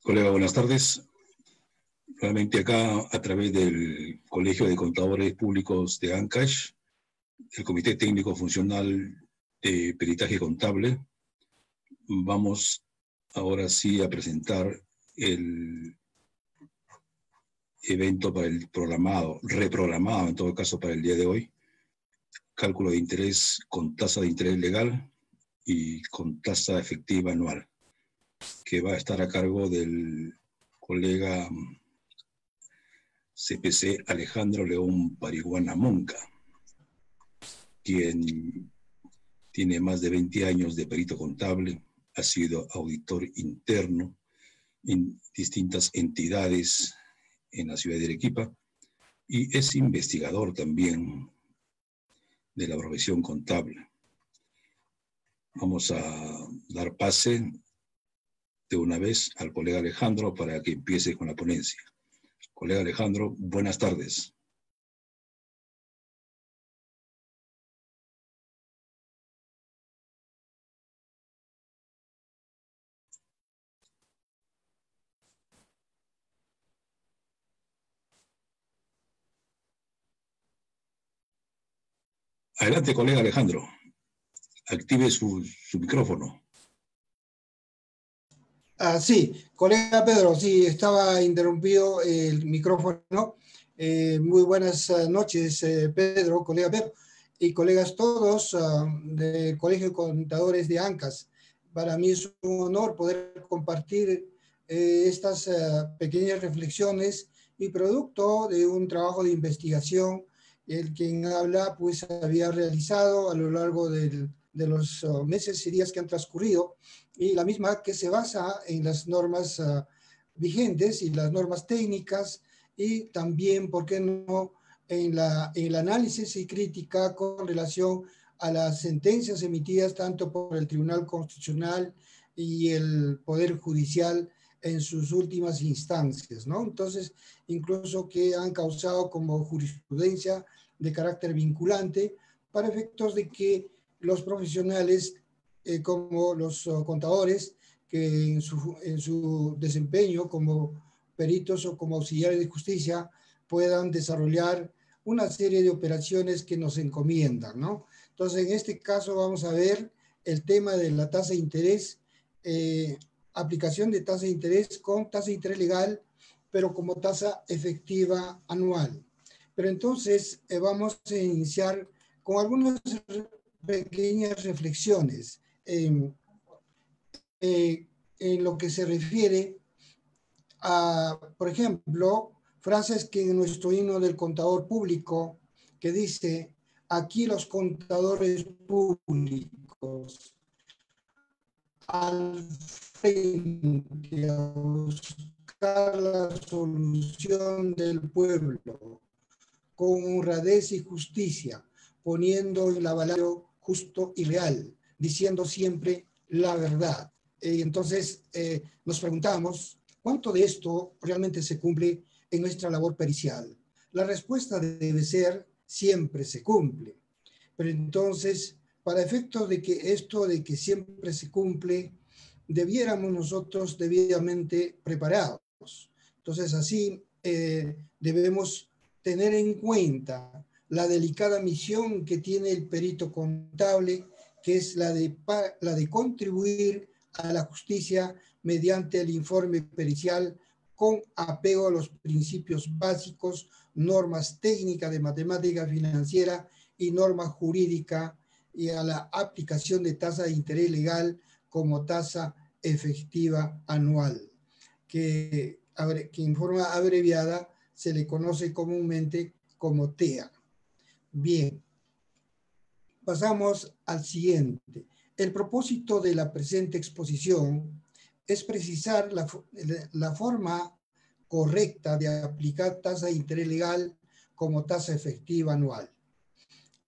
Colega, buenas tardes. Realmente acá, a través del Colegio de Contadores Públicos de Ancash, el Comité Técnico Funcional de Peritaje Contable, vamos ahora sí a presentar el evento para el reprogramado en todo caso para el día de hoy, cálculo de interés con tasa de interés legal y con tasa efectiva anual, que va a estar a cargo del colega CPC Alejandro León Parihuana Monca, quien tiene más de 20 años de perito contable, ha sido auditor interno en distintas entidades en la ciudad de Arequipa y es investigador también de la profesión contable. Vamos a dar pase de una vez al colega Alejandro para que empiece con la ponencia. Colega Alejandro, buenas tardes. Adelante, colega Alejandro. Active su micrófono. Sí, colega Pedro, sí, estaba interrumpido el micrófono. Muy buenas noches, Pedro, colega Pedro, y colegas todos del Colegio de Contadores de Ancash. Para mí es un honor poder compartir estas pequeñas reflexiones y producto de un trabajo de investigación, el quien habla pues había realizado a lo largo de los meses y días que han transcurrido, y la misma que se basa en las normas vigentes y las normas técnicas, y también, ¿por qué no?, en el análisis y crítica con relación a las sentencias emitidas tanto por el Tribunal Constitucional y el Poder Judicial en sus últimas instancias, ¿no? Entonces, incluso que han causado como jurisprudencia de carácter vinculante para efectos de que los profesionales como los contadores, que en su desempeño como peritos o como auxiliares de justicia puedan desarrollar una serie de operaciones que nos encomiendan, ¿no? Entonces, en este caso vamos a ver el tema de la tasa de interés, aplicación de tasa de interés con tasa de interés legal, pero como tasa efectiva anual. Pero entonces vamos a iniciar con algunas pequeñas reflexiones en lo que se refiere a, por ejemplo, frases que en nuestro himno del contador público, que dice: aquí los contadores públicos al frente a buscar la solución del pueblo con honradez y justicia, poniendo en la balanza justo y real, diciendo siempre la verdad. Entonces nos preguntamos, ¿cuánto de esto realmente se cumple en nuestra labor pericial? La respuesta debe ser: siempre se cumple. Pero entonces, para efectos de que esto de que siempre se cumple, debiéramos nosotros debidamente preparados. Entonces, así debemos tener en cuenta la delicada misión que tiene el perito contable, que es la de contribuir a la justicia mediante el informe pericial con apego a los principios básicos, normas técnicas de matemática financiera y normas jurídicas, y a la aplicación de tasa de interés legal como tasa efectiva anual, que en forma abreviada se le conoce comúnmente como TEA. Bien, pasamos al siguiente. El propósito de la presente exposición es precisar la forma correcta de aplicar tasa de interés legal como tasa efectiva anual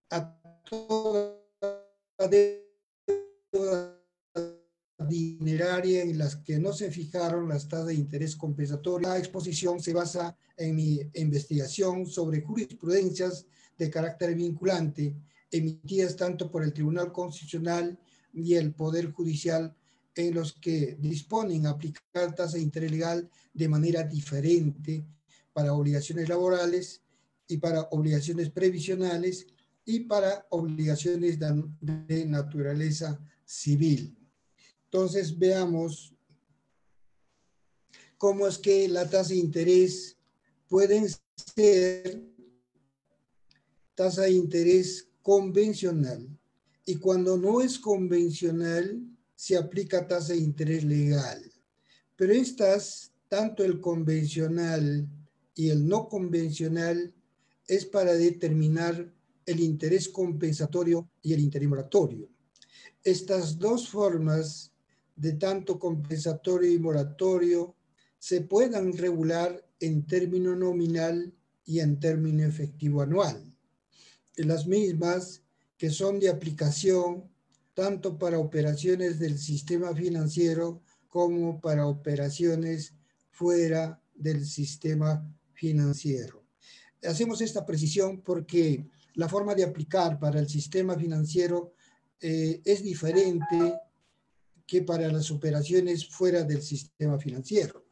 a toda deuda dineraria en las que no se fijaron las tasas de interés compensatorio. La exposición se basa en mi investigación sobre jurisprudencias de carácter vinculante emitidas tanto por el Tribunal Constitucional y el Poder Judicial en los que disponen a aplicar tasa de interés legal de manera diferente para obligaciones laborales y para obligaciones previsionales y para obligaciones de naturaleza civil. Entonces veamos cómo es que la tasa de interés pueden ser tasa de interés convencional, y cuando no es convencional se aplica tasa de interés legal. Pero estas, tanto el convencional y el no convencional, es para determinar el interés compensatorio y el interés moratorio. Estas dos formas de tanto compensatorio y moratorio se pueden regular en término nominal y en término efectivo anual. Las mismas que son de aplicación tanto para operaciones del sistema financiero como para operaciones fuera del sistema financiero. Hacemos esta precisión porque la forma de aplicar para el sistema financiero es diferente que para las operaciones fuera del sistema financiero.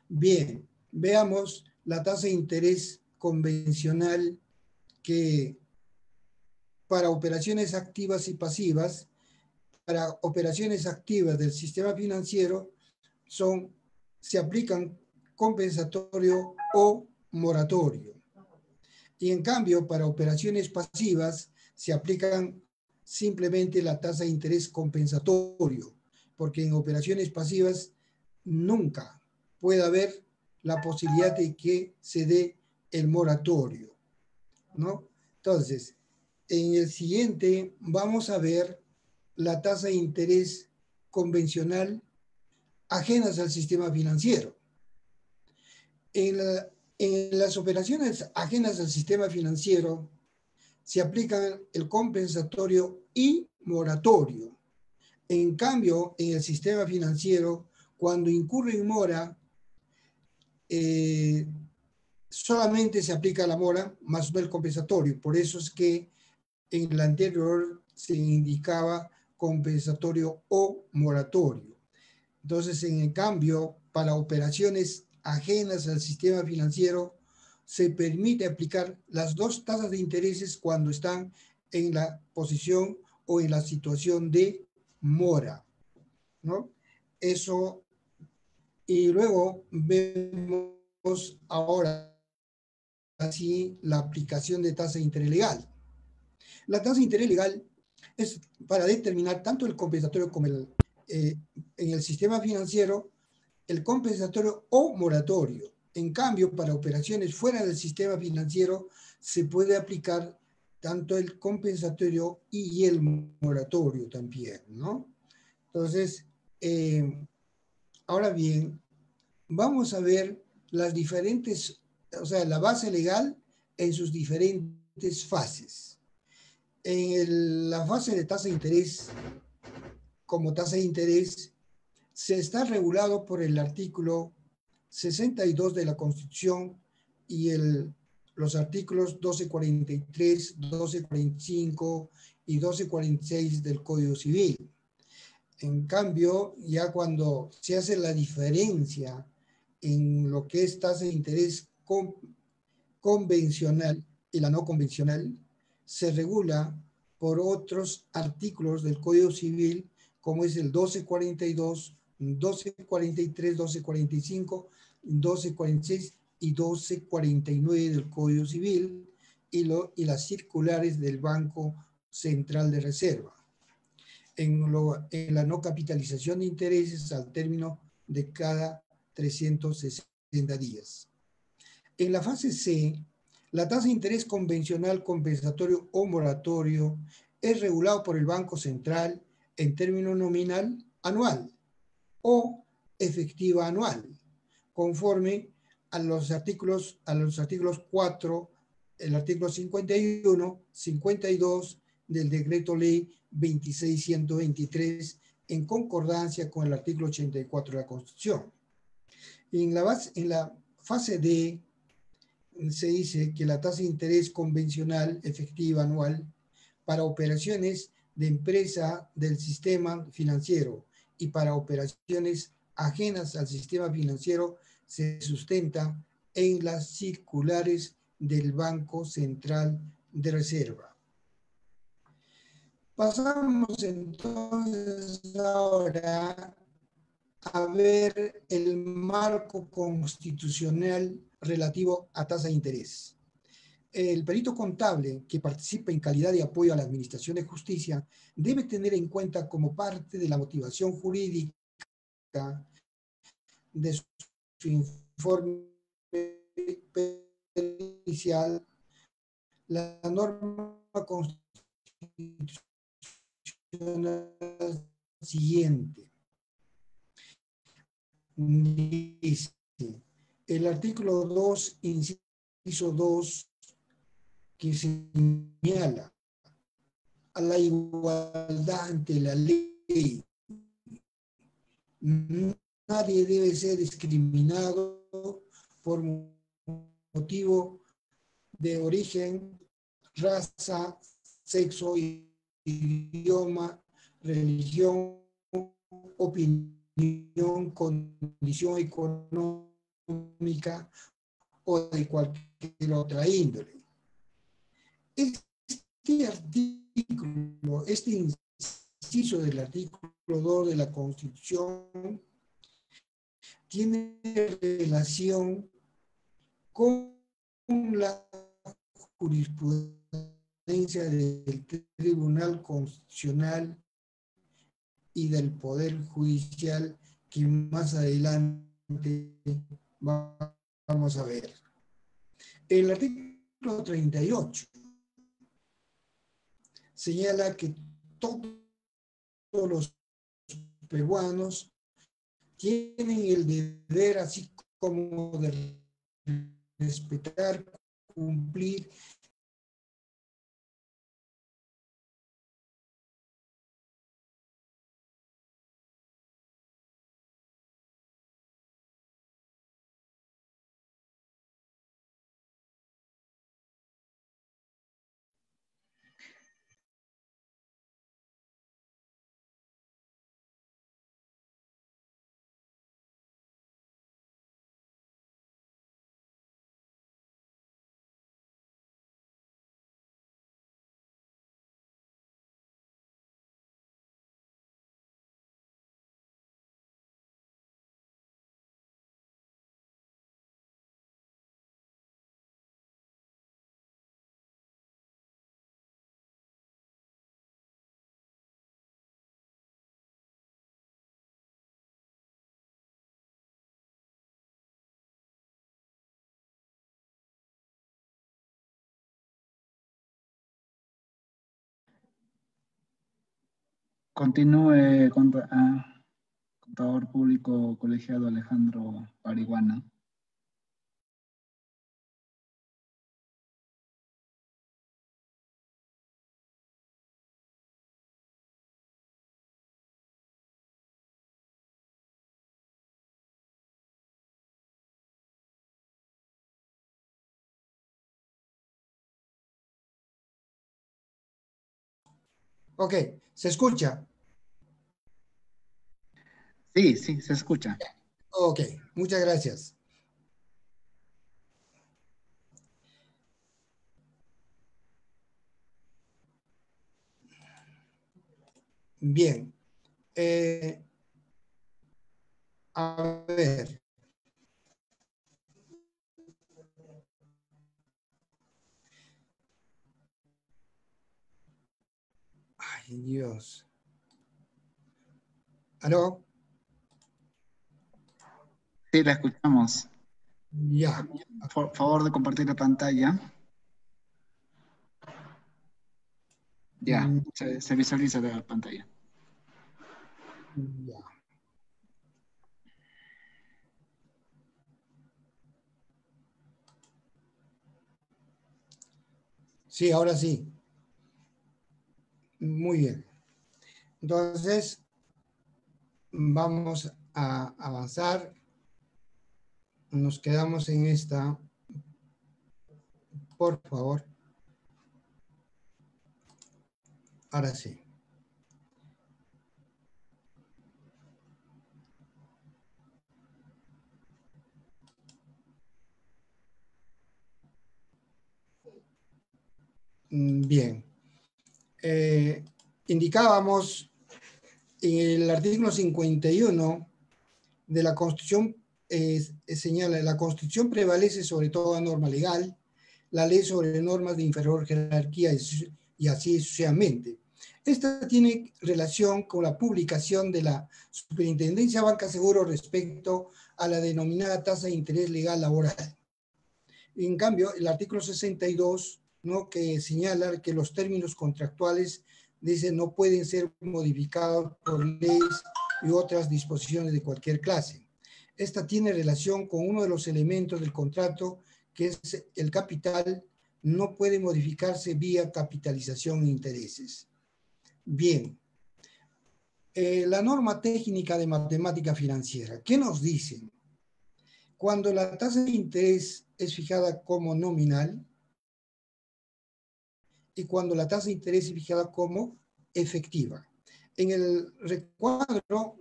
Bien, veamos la tasa de interés convencional, que para operaciones activas y pasivas, para operaciones activas del sistema financiero se aplican compensatorio o moratorio. Y en cambio, para operaciones pasivas se aplican simplemente la tasa de interés compensatorio, porque en operaciones pasivas nunca puede haber la posibilidad de que se dé el moratorio, ¿no? Entonces, en el siguiente vamos a ver la tasa de interés convencional ajenas al sistema financiero. En las operaciones ajenas al sistema financiero se aplican el compensatorio y moratorio. En cambio, en el sistema financiero, cuando incurre en mora, solamente se aplica la mora más no el compensatorio. Por eso es que en el anterior se indicaba compensatorio o moratorio. Entonces, en el cambio, para operaciones ajenas al sistema financiero, se permite aplicar las dos tasas de intereses cuando están en la posición o en la situación de mora, ¿no? Eso, y luego vemos ahora así la aplicación de tasa de interés legal. La tasa de interés legal es para determinar tanto el compensatorio como en el sistema financiero, el compensatorio o moratorio. En cambio, para operaciones fuera del sistema financiero se puede aplicar tanto el compensatorio y el moratorio también, ¿no? Entonces, ahora bien, vamos a ver las diferentes, o sea, la base legal en sus diferentes fases. En la fase de tasa de interés, como tasa de interés, se está regulado por el artículo 62 de la Constitución y los artículos 1243, 1245 y 1246 del Código Civil. En cambio, ya cuando se hace la diferencia en lo que es tasa de interés convencional y la no convencional, se regula por otros artículos del Código Civil, como es el 1242, 1243, 1245, 1246 y 1249 del Código Civil y las circulares del Banco Central de Reserva. En la no capitalización de intereses al término de cada 360 días. En la fase C, la tasa de interés convencional, compensatorio o moratorio es regulado por el Banco Central en término nominal anual o efectiva anual, conforme a los artículos 4, el artículo 51, 52 del Decreto Ley 26.123, en concordancia con el artículo 84 de la Constitución. En la fase D, se dice que la tasa de interés convencional efectiva anual para operaciones de empresa del sistema financiero y para operaciones ajenas al sistema financiero se sustenta en las circulares del Banco Central de Reserva. Pasamos entonces ahora a ver el marco constitucional relativo a tasa de interés. El perito contable que participa en calidad de apoyo a la Administración de Justicia debe tener en cuenta como parte de la motivación jurídica de su informe pericial la norma constitucional siguiente. Dice, el artículo 2, inciso 2, que señala a la igualdad ante la ley. Nadie debe ser discriminado por motivo de origen, raza, sexo, idioma, religión, opinión, condición económica o de cualquier otra índole. Este artículo, este inciso del artículo 2 de la Constitución tiene relación con la jurisprudencia del Tribunal Constitucional y del Poder Judicial que más adelante vamos a ver. El artículo 38 señala que todos los peruanos tienen el deber, así como de respetar, cumplir Continúe, contador público colegiado Alejandro Parihuana. Ok, ¿se escucha? Sí, sí, se escucha. Ok, muchas gracias. Bien. A ver. Ay, Dios. ¿Aló? Sí, la escuchamos. Ya. Por favor de compartir la pantalla. Ya, se visualiza la pantalla. Ya. Sí, ahora sí. Muy bien. Entonces, vamos a avanzar. Nos quedamos en esta. Por favor. Ahora sí. Bien. Indicábamos en el artículo 51 de la Constitución, señala, la Constitución prevalece sobre toda norma legal, la ley sobre normas de inferior jerarquía y así sucesivamente. Esta tiene relación con la publicación de la Superintendencia Banca Seguro respecto a la denominada tasa de interés legal laboral. En cambio, el artículo 62, ¿no?, que señala que los términos contractuales, dice, no pueden ser modificados por leyes y otras disposiciones de cualquier clase. Esta tiene relación con uno de los elementos del contrato, que es el capital, no puede modificarse vía capitalización e intereses. Bien, la norma técnica de matemática financiera, ¿qué nos dice? Cuando la tasa de interés es fijada como nominal y cuando la tasa de interés es fijada como efectiva. En el recuadro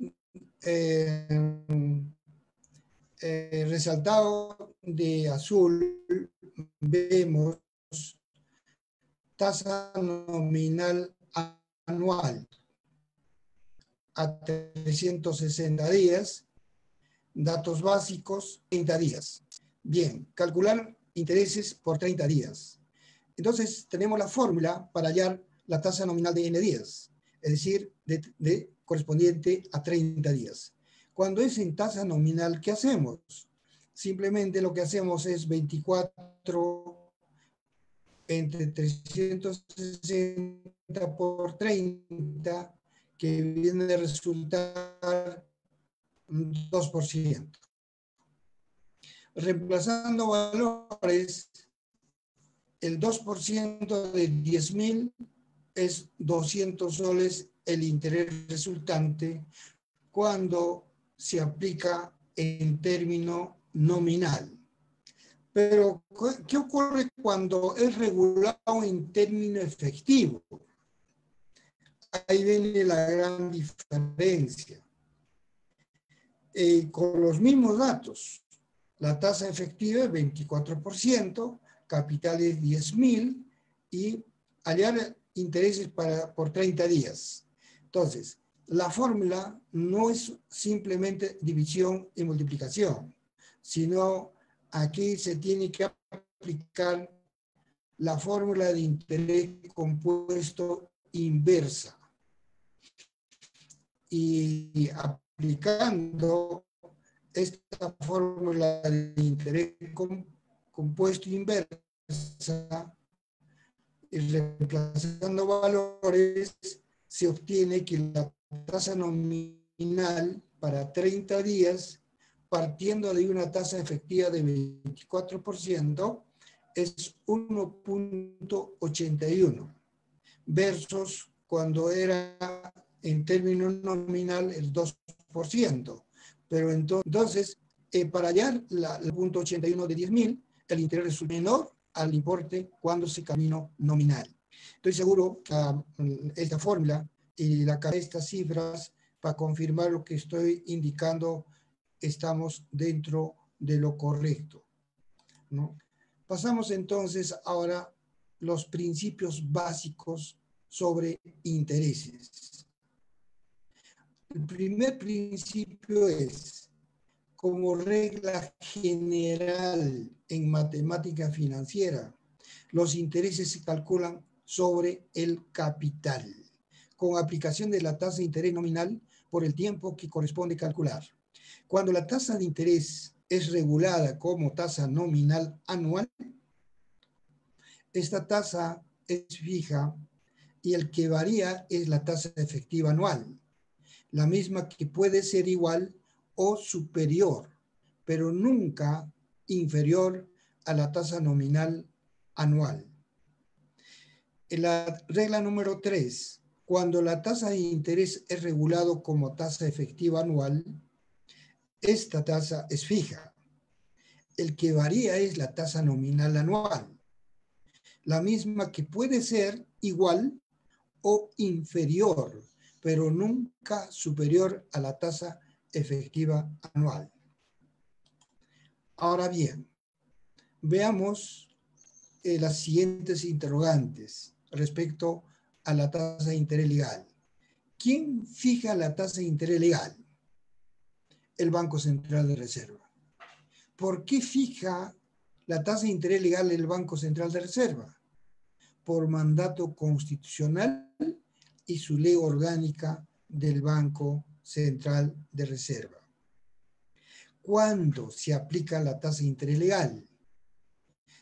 resaltado de azul vemos tasa nominal anual a 360 días, datos básicos, 30 días. Bien, calcular intereses por 30 días. Entonces, tenemos la fórmula para hallar la tasa nominal de n días, es decir, correspondiente a 30 días. Cuando es en tasa nominal, ¿qué hacemos? Simplemente lo que hacemos es 24 entre 360 por 30, que viene a resultar 2%. Reemplazando valores, el 2% de 10.000 es 200 soles el interés resultante cuando se aplica en término nominal. Pero, ¿qué ocurre cuando es regulado en término efectivo? Ahí viene la gran diferencia. Con los mismos datos, la tasa efectiva es 24%, capital es 10.000 y hallar intereses por 30 días. Entonces, la fórmula no es simplemente división y multiplicación, sino aquí se tiene que aplicar la fórmula de interés compuesto inversa. Y aplicando esta fórmula de interés compuesto inversa y reemplazando valores, se obtiene que la tasa nominal para 30 días, partiendo de una tasa efectiva de 24%, es 1.81 versus cuando era en términos nominal el 2%. Pero entonces, para hallar el punto 81 de 10.000, el interés resulta menor al importe cuando se camino nominal. Estoy seguro que esta fórmula y estas cifras, para confirmar lo que estoy indicando, estamos dentro de lo correcto, ¿no? Pasamos entonces ahora los principios básicos sobre intereses. El primer principio es, como regla general en matemática financiera, los intereses se calculan sobre el capital, con aplicación de la tasa de interés nominal por el tiempo que corresponde calcular. Cuando la tasa de interés es regulada como tasa nominal anual, esta tasa es fija y el que varía es la tasa efectiva anual, la misma que puede ser igual o superior, pero nunca inferior a la tasa nominal anual. En la regla número 3, cuando la tasa de interés es regulado como tasa efectiva anual, esta tasa es fija. El que varía es la tasa nominal anual, la misma que puede ser igual o inferior, pero nunca superior a la tasa efectiva anual. Ahora bien, veamos las siguientes interrogantes respecto a la tasa de interés legal. ¿Quién fija la tasa de interés legal? El Banco Central de Reserva. ¿Por qué fija la tasa de interés legal el Banco Central de Reserva? Por mandato constitucional y su ley orgánica del Banco Central de Reserva. ¿Cuándo se aplica la tasa de interés legal?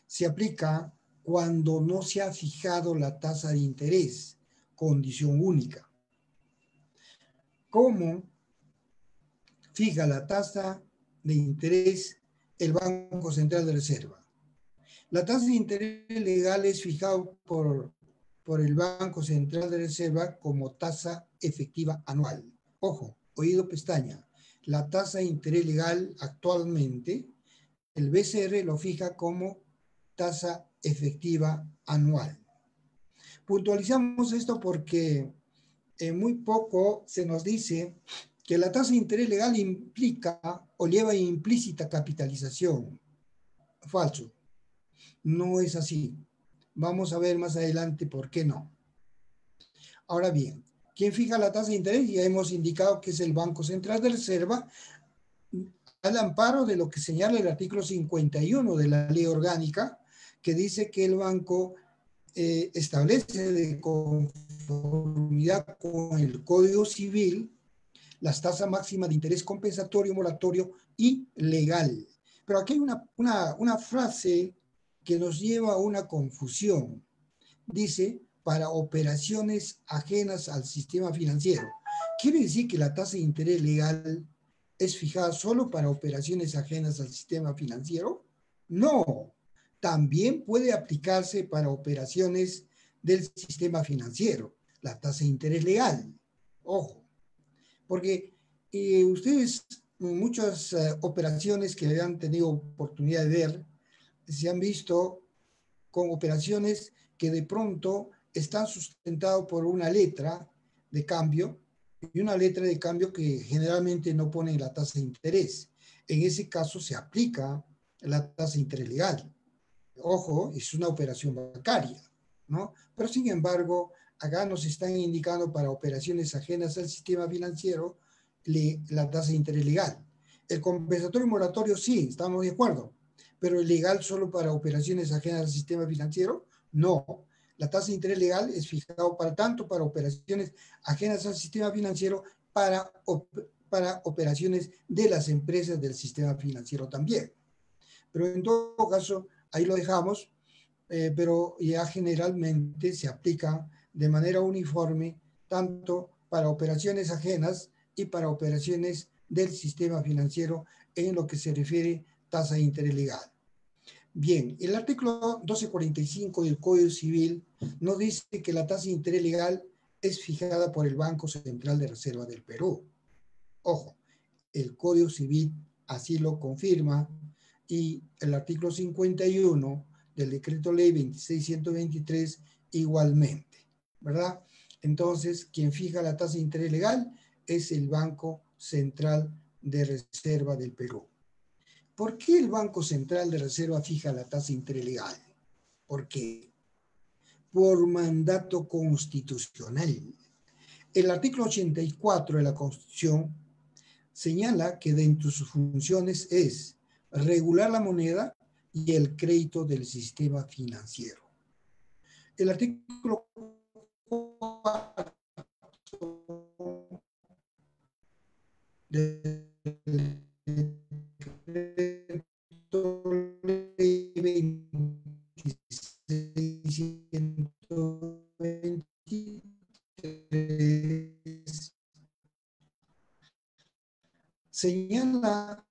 Se aplica cuando no se ha fijado la tasa de interés, condición única. ¿Cómo fija la tasa de interés el Banco Central de Reserva? La tasa de interés legal es fijada por el Banco Central de Reserva como tasa efectiva anual. Ojo, oído pestaña. La tasa de interés legal actualmente, el BCR lo fija como tasa efectiva anual. Puntualizamos esto porque muy poco se nos dice que la tasa de interés legal implica o lleva implícita capitalización. Falso. No es así. Vamos a ver más adelante por qué no. Ahora bien, ¿quién fija la tasa de interés? Ya hemos indicado que es el Banco Central de Reserva, al amparo de lo que señala el artículo 51 de la ley orgánica, que dice que el banco establece de conformidad con el Código Civil las tasas máximas de interés compensatorio, moratorio y legal. Pero aquí hay una frase que nos lleva a una confusión. Dice, para operaciones ajenas al sistema financiero. ¿Quiere decir que la tasa de interés legal es fijada solo para operaciones ajenas al sistema financiero? No, también puede aplicarse para operaciones del sistema financiero, la tasa de interés legal. Ojo, porque ustedes, muchas operaciones que han tenido oportunidad de ver, se han visto con operaciones que de pronto están sustentadas por una letra de cambio y una letra de cambio que generalmente no pone la tasa de interés. En ese caso se aplica la tasa de interés legal. Ojo, es una operación bancaria, ¿no? Pero sin embargo, acá nos están indicando para operaciones ajenas al sistema financiero la tasa de interés legal. El compensatorio moratorio sí, estamos de acuerdo, pero el legal solo para operaciones ajenas al sistema financiero, no. La tasa de interés legal es fijado tanto para operaciones ajenas al sistema financiero, para operaciones de las empresas del sistema financiero también. Pero en todo caso, ahí lo dejamos, pero ya generalmente se aplica de manera uniforme tanto para operaciones ajenas y para operaciones del sistema financiero en lo que se refiere tasa de interés legal. Bien, el artículo 1245 del Código Civil nos dice que la tasa de interés legal es fijada por el Banco Central de Reserva del Perú. Ojo, el Código Civil así lo confirma y el artículo 51 del Decreto Ley 2623 igualmente, ¿verdad? Entonces, quien fija la tasa de interés legal es el Banco Central de Reserva del Perú. ¿Por qué el Banco Central de Reserva fija la tasa de interés legal? ¿Por qué? Por mandato constitucional. El artículo 84 de la Constitución señala que dentro de sus funciones es regular la moneda y el crédito del sistema financiero. El artículo 4 del decreto ley 2623 señala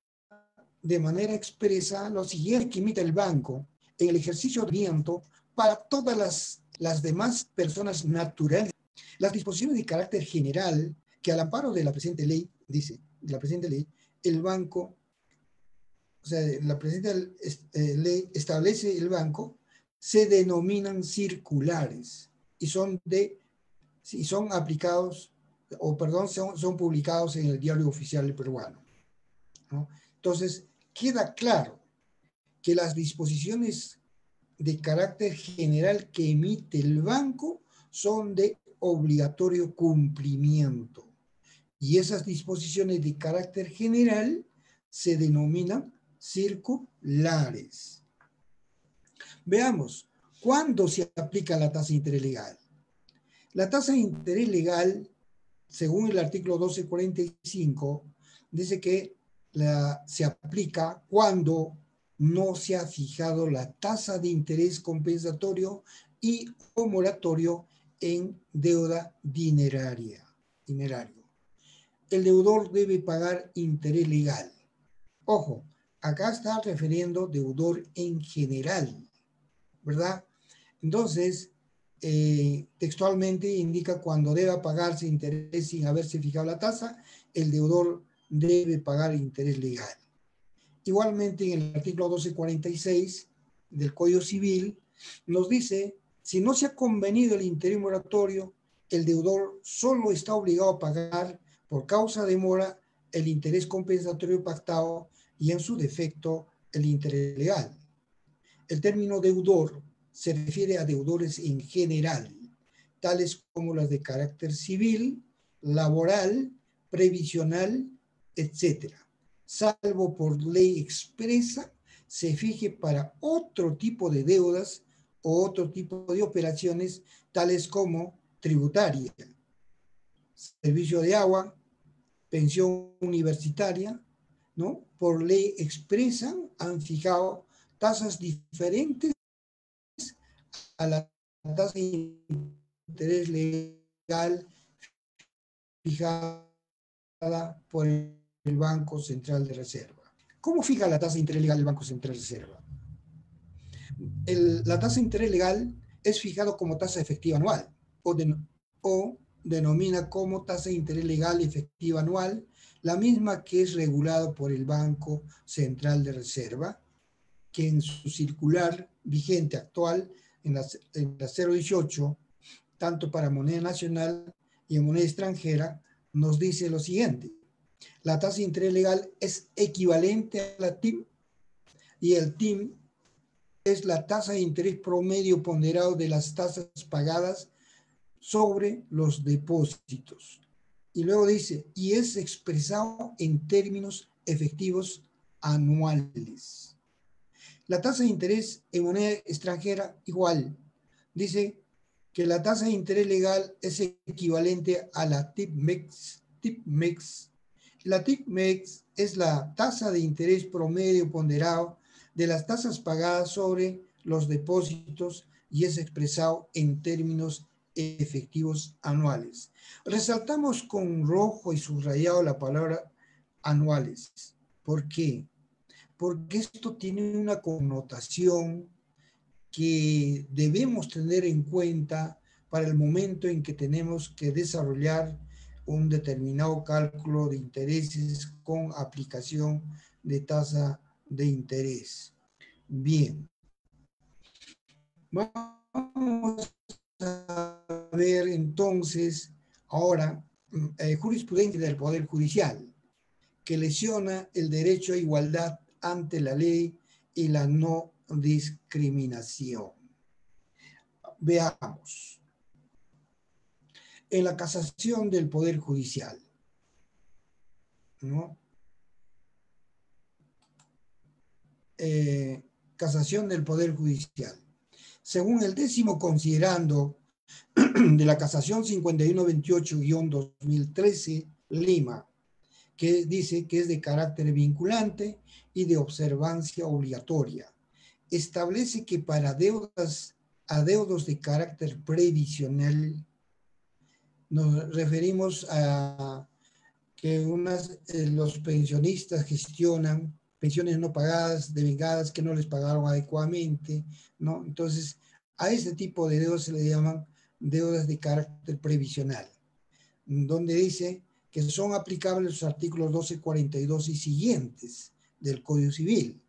de manera expresa lo siguiente que emite el banco en el ejercicio de viento para todas las demás personas naturales. Las disposiciones de carácter general que al amparo de la presente ley, dice, de la presente ley, el banco, o sea, la presente ley establece el banco, se denominan circulares y son aplicados, o perdón, son publicados en el Diario Oficial Peruano, ¿no? Entonces, queda claro que las disposiciones de carácter general que emite el banco son de obligatorio cumplimiento. Y esas disposiciones de carácter general se denominan circulares. Veamos, ¿cuándo se aplica la tasa de interés legal? La tasa de interés legal, según el artículo 1245, dice que se aplica cuando no se ha fijado la tasa de interés compensatorio y o moratorio en deuda dinerario. El deudor debe pagar interés legal. Ojo, acá está refiriendo deudor en general, ¿verdad? Entonces, textualmente indica cuando deba pagarse interés sin haberse fijado la tasa, el deudor debe pagar interés legal. Igualmente, en el artículo 1246 del Código Civil, nos dice, si no se ha convenido el interés moratorio, el deudor solo está obligado a pagar por causa de mora el interés compensatorio pactado y en su defecto el interés legal. El término deudor se refiere a deudores en general, tales como las de carácter civil, laboral, previsional, etc., salvo por ley expresa, se fije para otro tipo de deudas o otro tipo de operaciones, tales como tributaria, servicio de agua, pensión universitaria, ¿no? Por ley expresa han fijado tasas diferentes a la tasa de interés legal fijada por el Banco Central de Reserva. ¿Cómo fija la tasa de interés legal el Banco Central de Reserva? La tasa de interés legal es fijado como tasa efectiva anual o denomina como tasa de interés legal efectiva anual, la misma que es regulada por el Banco Central de Reserva, que en su circular vigente actual, en la 018, tanto para moneda nacional y en moneda extranjera, nos dice lo siguiente. La tasa de interés legal es equivalente a la TIM y el TIM es la tasa de interés promedio ponderado de las tasas pagadas sobre los depósitos. Y luego dice, y es expresado en términos efectivos anuales. La tasa de interés en moneda extranjera igual. Dice que la tasa de interés legal es equivalente a la TIPMEX. La TIPMEX es la tasa de interés promedio ponderado de las tasas pagadas sobre los depósitos y es expresado en términos efectivos anuales. Resaltamos con rojo y subrayado la palabra anuales. ¿Por qué? Porque esto tiene una connotación que debemos tener en cuenta para el momento en que tenemos que desarrollar un determinado cálculo de intereses con aplicación de tasa de interés. Bien. Vamos a ver entonces ahora jurisprudencia del Poder Judicial, que lesiona el derecho a igualdad ante la ley y la no discriminación. Veamos. En la casación del Poder Judicial, ¿no? Casación del Poder Judicial. Según el 10º considerando de la casación 5128-2013, Lima, que dice que es de carácter vinculante y de observancia obligatoria, establece que para adeudos de carácter previsional, nos referimos a que los pensionistas gestionan pensiones no pagadas, devengadas, que no les pagaron adecuadamente, ¿no? Entonces, a ese tipo de deudas se le llaman deudas de carácter previsional, donde dice que son aplicables los artículos 1242 y siguientes del Código Civil,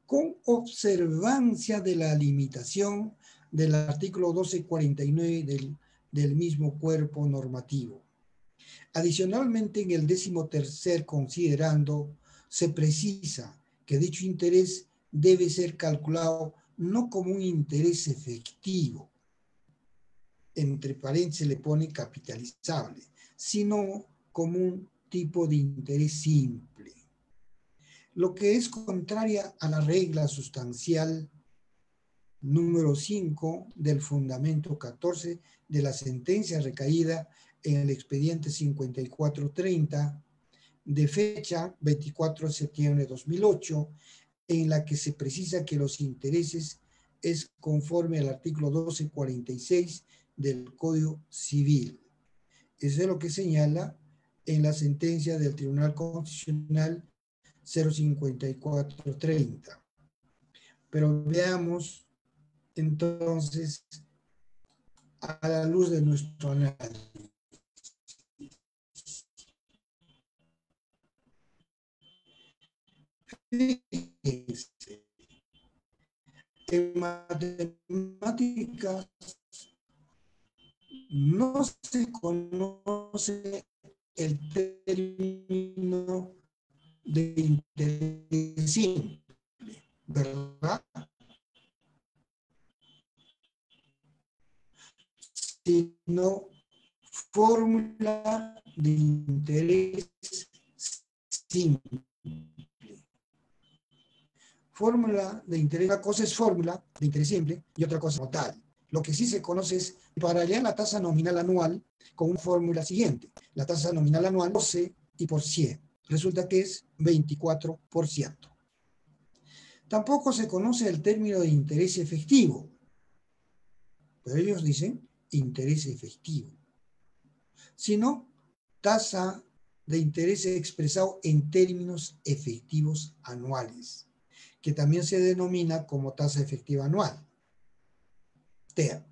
con observancia de la limitación del artículo 1249 del mismo cuerpo normativo. Adicionalmente, en el 13º considerando, se precisa que dicho interés debe ser calculado no como un interés efectivo, entre paréntesis le pone capitalizable, sino como un tipo de interés simple, lo que es contraria a la regla sustancial número 5 del fundamento 14 de la sentencia recaída en el expediente 5430 de fecha 24 de septiembre de 2008, en la que se precisa que los intereses es conforme al artículo 1246 del Código Civil. Eso es lo que señala en la sentencia del Tribunal Constitucional 05430. Pero veamos entonces a la luz de nuestro análisis. Fíjense, en matemáticas no se conoce el término de interés simple, ¿verdad? Sino fórmula de interés simple. Fórmula de interés, una cosa es fórmula de interés simple y otra cosa como tal. Lo que sí se conoce es para hallar la tasa nominal anual con una fórmula siguiente. La tasa nominal anual 12 y por 100. Resulta que es 24%. Tampoco se conoce el término de interés efectivo, pero ellos dicen interés efectivo, sino tasa de interés expresado en términos efectivos anuales, que también se denomina como tasa efectiva anual, TEA.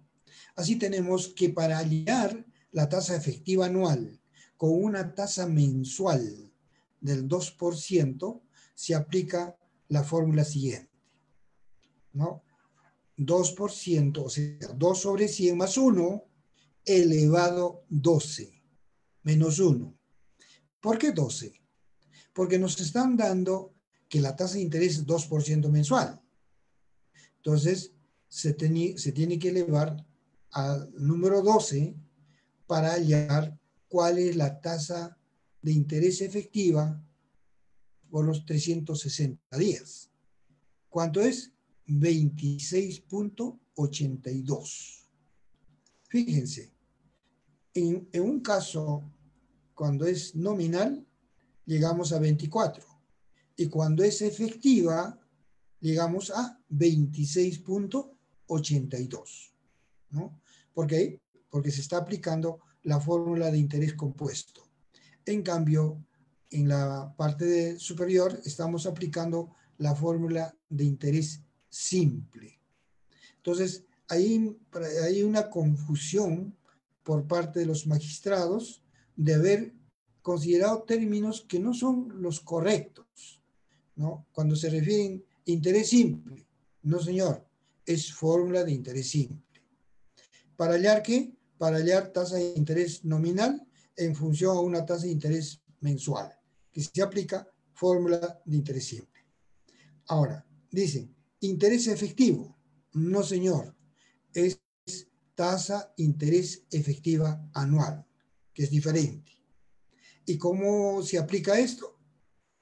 Así tenemos que para hallar la tasa efectiva anual con una tasa mensual del 2%, se aplica la fórmula siguiente, ¿no? 2%, o sea, 2 sobre 100 más 1 elevado 12, menos 1. ¿Por qué 12? Porque nos están dando que la tasa de interés es 2% mensual. Entonces, se tiene que elevar al número 12 para hallar cuál es la tasa de interés efectiva por los 360 días. ¿Cuánto es? 26.82. Fíjense, en un caso, cuando es nominal, llegamos a 24. Y cuando es efectiva, llegamos a 26.82. ¿No? ¿Por qué? Porque se está aplicando la fórmula de interés compuesto. En cambio, en la parte superior estamos aplicando la fórmula de interés simple. Entonces, hay una confusión por parte de los magistrados de haber considerado términos que no son los correctos, ¿no? Cuando se refieren a interés simple, no señor, es fórmula de interés simple. ¿Para hallar qué? Para hallar tasa de interés nominal en función a una tasa de interés mensual, que se aplica fórmula de interés simple. Ahora, dice, interés efectivo. No, señor, es tasa interés efectiva anual, que es diferente. ¿Y cómo se aplica esto?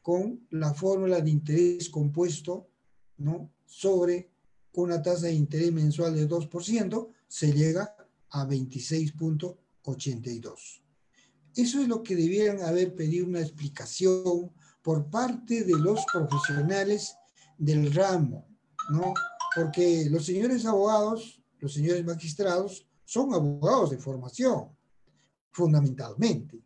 Con la fórmula de interés compuesto, ¿no? Sobre una tasa de interés mensual de 2%, se llega a 26.82. Eso es lo que debieran haber pedido una explicación por parte de los profesionales del ramo, ¿no? Porque los señores abogados, los señores magistrados, son abogados de formación, fundamentalmente.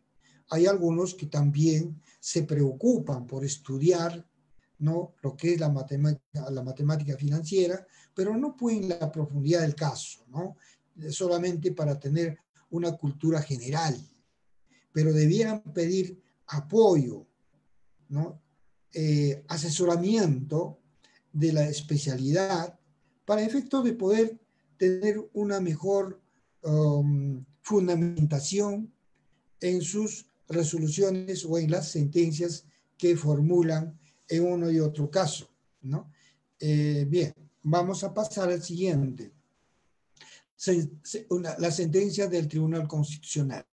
Hay algunos que también se preocupan por estudiar, ¿no? Lo que es la matemática financiera, pero no pueden la profundidad del caso, ¿no? Solamente para tener una cultura general, pero debieran pedir apoyo, ¿no? Asesoramiento de la especialidad para efectos de poder tener una mejor fundamentación en sus resoluciones o en las sentencias que formulan en uno y otro caso, ¿no? Bien, Vamos a pasar al siguiente. La sentencia del Tribunal Constitucional.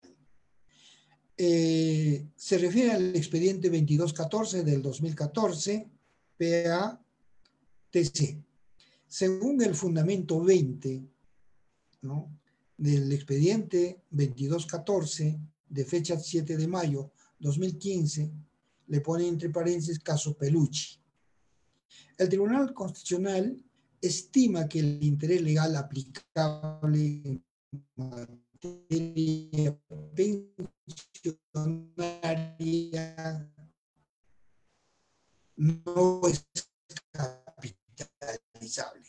Se refiere al expediente 2214 del 2014, PA-TC. Según el fundamento 20, ¿no?, del expediente 2214 de fecha 7 de mayo 2015, le pone entre paréntesis caso Pelucci. El Tribunal Constitucional estima que el interés legal aplicable en materia pensionaria no es capitalizable.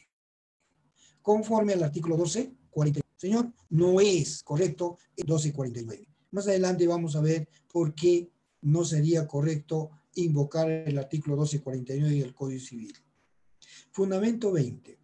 Conforme al artículo 1249. Señor, no es correcto el 1249. Más adelante vamos a ver por qué no sería correcto invocar el artículo 1249 del Código Civil. Fundamento 20.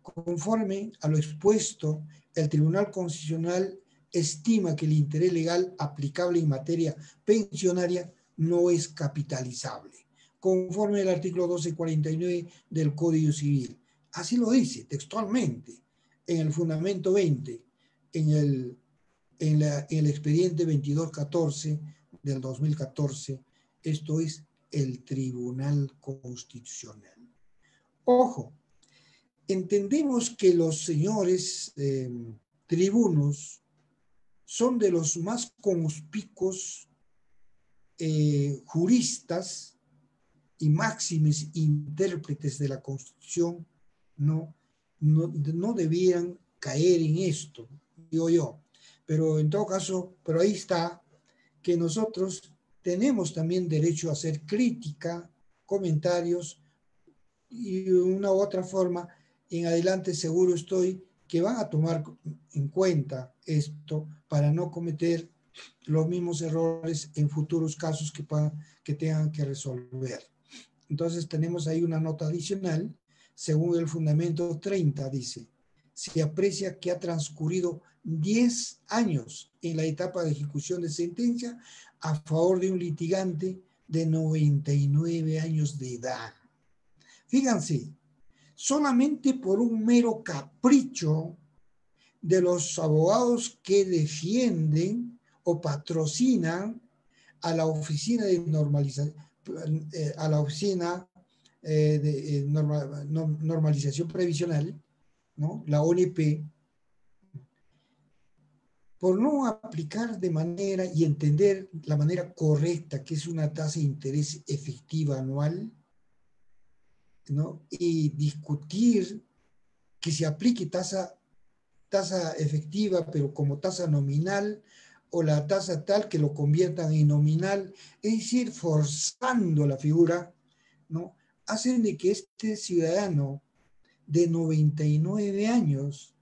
Conforme a lo expuesto, el Tribunal Constitucional estima que el interés legal aplicable en materia pensionaria no es capitalizable, conforme al artículo 1249 del Código Civil. Así lo dice textualmente en el fundamento 20, en el expediente 2214 del 2014. Esto es el Tribunal Constitucional. Ojo, entendemos que los señores tribunos son de los más conspicuos juristas y máximes intérpretes de la Constitución. No debieran caer en esto, digo yo. Pero en todo caso, pero ahí está, que nosotros tenemos también derecho a hacer crítica, comentarios, y de una u otra forma, en adelante seguro estoy que van a tomar en cuenta esto para no cometer los mismos errores en futuros casos que tengan que resolver. Entonces tenemos ahí una nota adicional. Según el fundamento 30, dice, se aprecia que ha transcurrido 10 años en la etapa de ejecución de sentencia a favor de un litigante de 99 años de edad. Fíjense, solamente por un mero capricho de los abogados que defienden o patrocinan a la oficina de normalización, a la oficina de normalización previsional, ¿no?, la ONP, por no aplicar de manera y entender la manera correcta que es una tasa de interés efectiva anual, ¿no?, y discutir que se aplique tasa efectiva, pero como tasa nominal, o la tasa tal que lo conviertan en nominal, es decir, forzando la figura, ¿no?, hacen de que este ciudadano de 99 años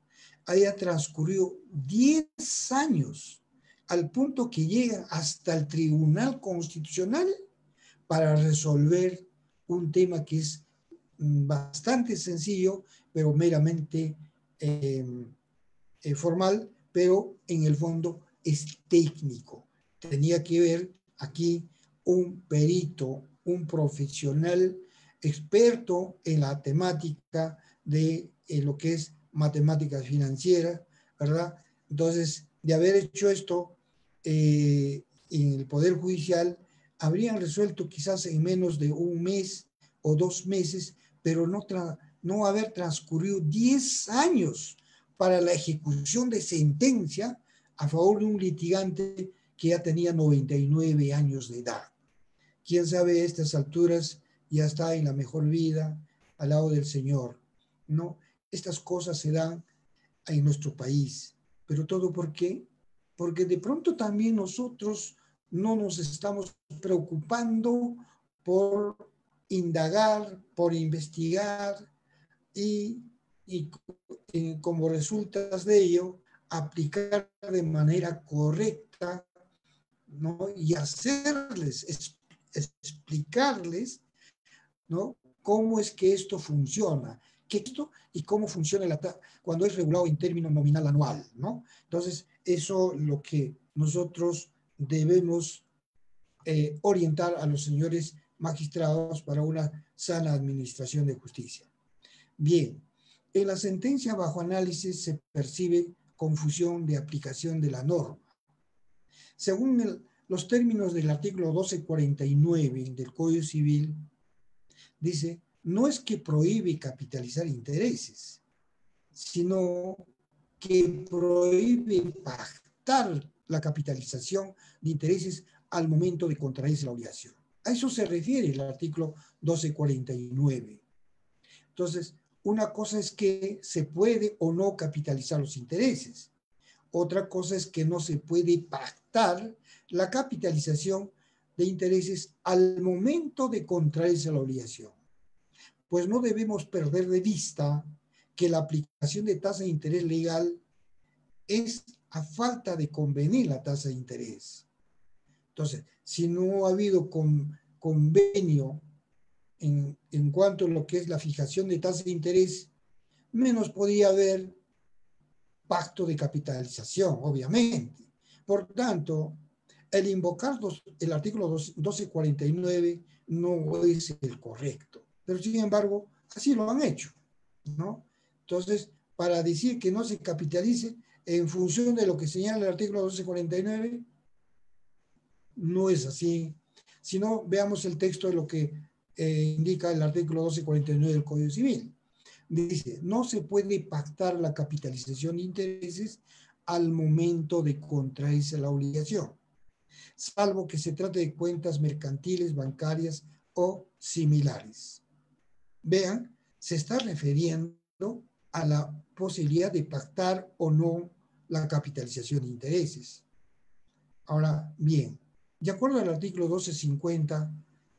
haya transcurrido 10 años, al punto que llega hasta el Tribunal Constitucional para resolver un tema que es bastante sencillo, pero meramente formal, pero en el fondo es técnico. Tenía que ver aquí un perito, un profesional experto en la temática de lo que es matemáticas financieras, ¿verdad? Entonces, de haber hecho esto en el Poder Judicial, habrían resuelto quizás en menos de un mes o 2 meses, pero no haber transcurrido 10 años para la ejecución de sentencia a favor de un litigante que ya tenía 99 años de edad. Quién sabe, a estas alturas ya está en la mejor vida al lado del Señor, ¿no? Estas cosas se dan en nuestro país. ¿Pero todo por qué? Porque de pronto también nosotros no nos estamos preocupando por indagar, por investigar y como resultas de ello, aplicar de manera correcta, ¿no?, y hacerles, explicarles, ¿no?, cómo es que esto funciona, y cómo funciona cuando es regulado en término nominal anual, ¿no? Entonces, eso es lo que nosotros debemos orientar a los señores magistrados para una sana administración de justicia. Bien, en la sentencia bajo análisis se percibe confusión de aplicación de la norma. Según los términos del artículo 1249 del Código Civil, dice, no es que prohíbe capitalizar intereses, sino que prohíbe pactar la capitalización de intereses al momento de contraerse la obligación. A eso se refiere el artículo 1249. Entonces, una cosa es que se puede o no capitalizar los intereses. Otra cosa es que no se puede pactar la capitalización de intereses al momento de contraerse la obligación. Pues no debemos perder de vista que la aplicación de tasa de interés legal es a falta de convenir la tasa de interés. Entonces, si no ha habido convenio en cuanto a lo que es la fijación de tasa de interés, menos podría haber pacto de capitalización, obviamente. Por tanto, el invocar el artículo 1249 no es el correcto. Pero sin embargo, así lo han hecho, ¿no? Entonces, para decir que no se capitalice en función de lo que señala el artículo 1249, no es así. Si no, veamos el texto de lo que indica el artículo 1249 del Código Civil. Dice, no se puede pactar la capitalización de intereses al momento de contraerse la obligación, salvo que se trate de cuentas mercantiles, bancarias o similares. Vean, se está refiriendo a la posibilidad de pactar o no la capitalización de intereses. Ahora, bien, de acuerdo al artículo 1250,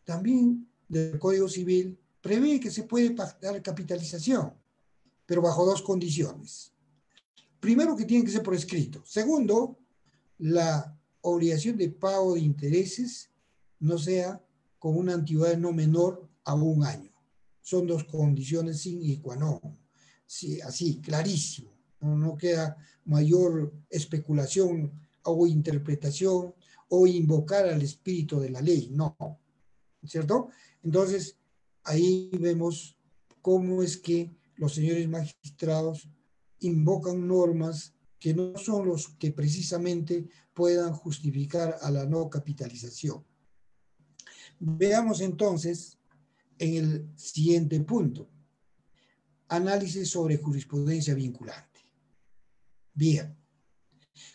también del Código Civil, prevé que se puede pactar capitalización, pero bajo dos condiciones. Primero, que tiene que ser por escrito. Segundo, la obligación de pago de intereses no sea con una antigüedad no menor a 1 año. Son dos condiciones sine qua non. Sí, así, clarísimo. No queda mayor especulación o interpretación o invocar al espíritu de la ley. No, ¿cierto? Entonces, ahí vemos cómo es que los señores magistrados invocan normas que no son los que precisamente puedan justificar a la no capitalización. Veamos entonces en el siguiente punto. Análisis sobre jurisprudencia vinculante. Bien.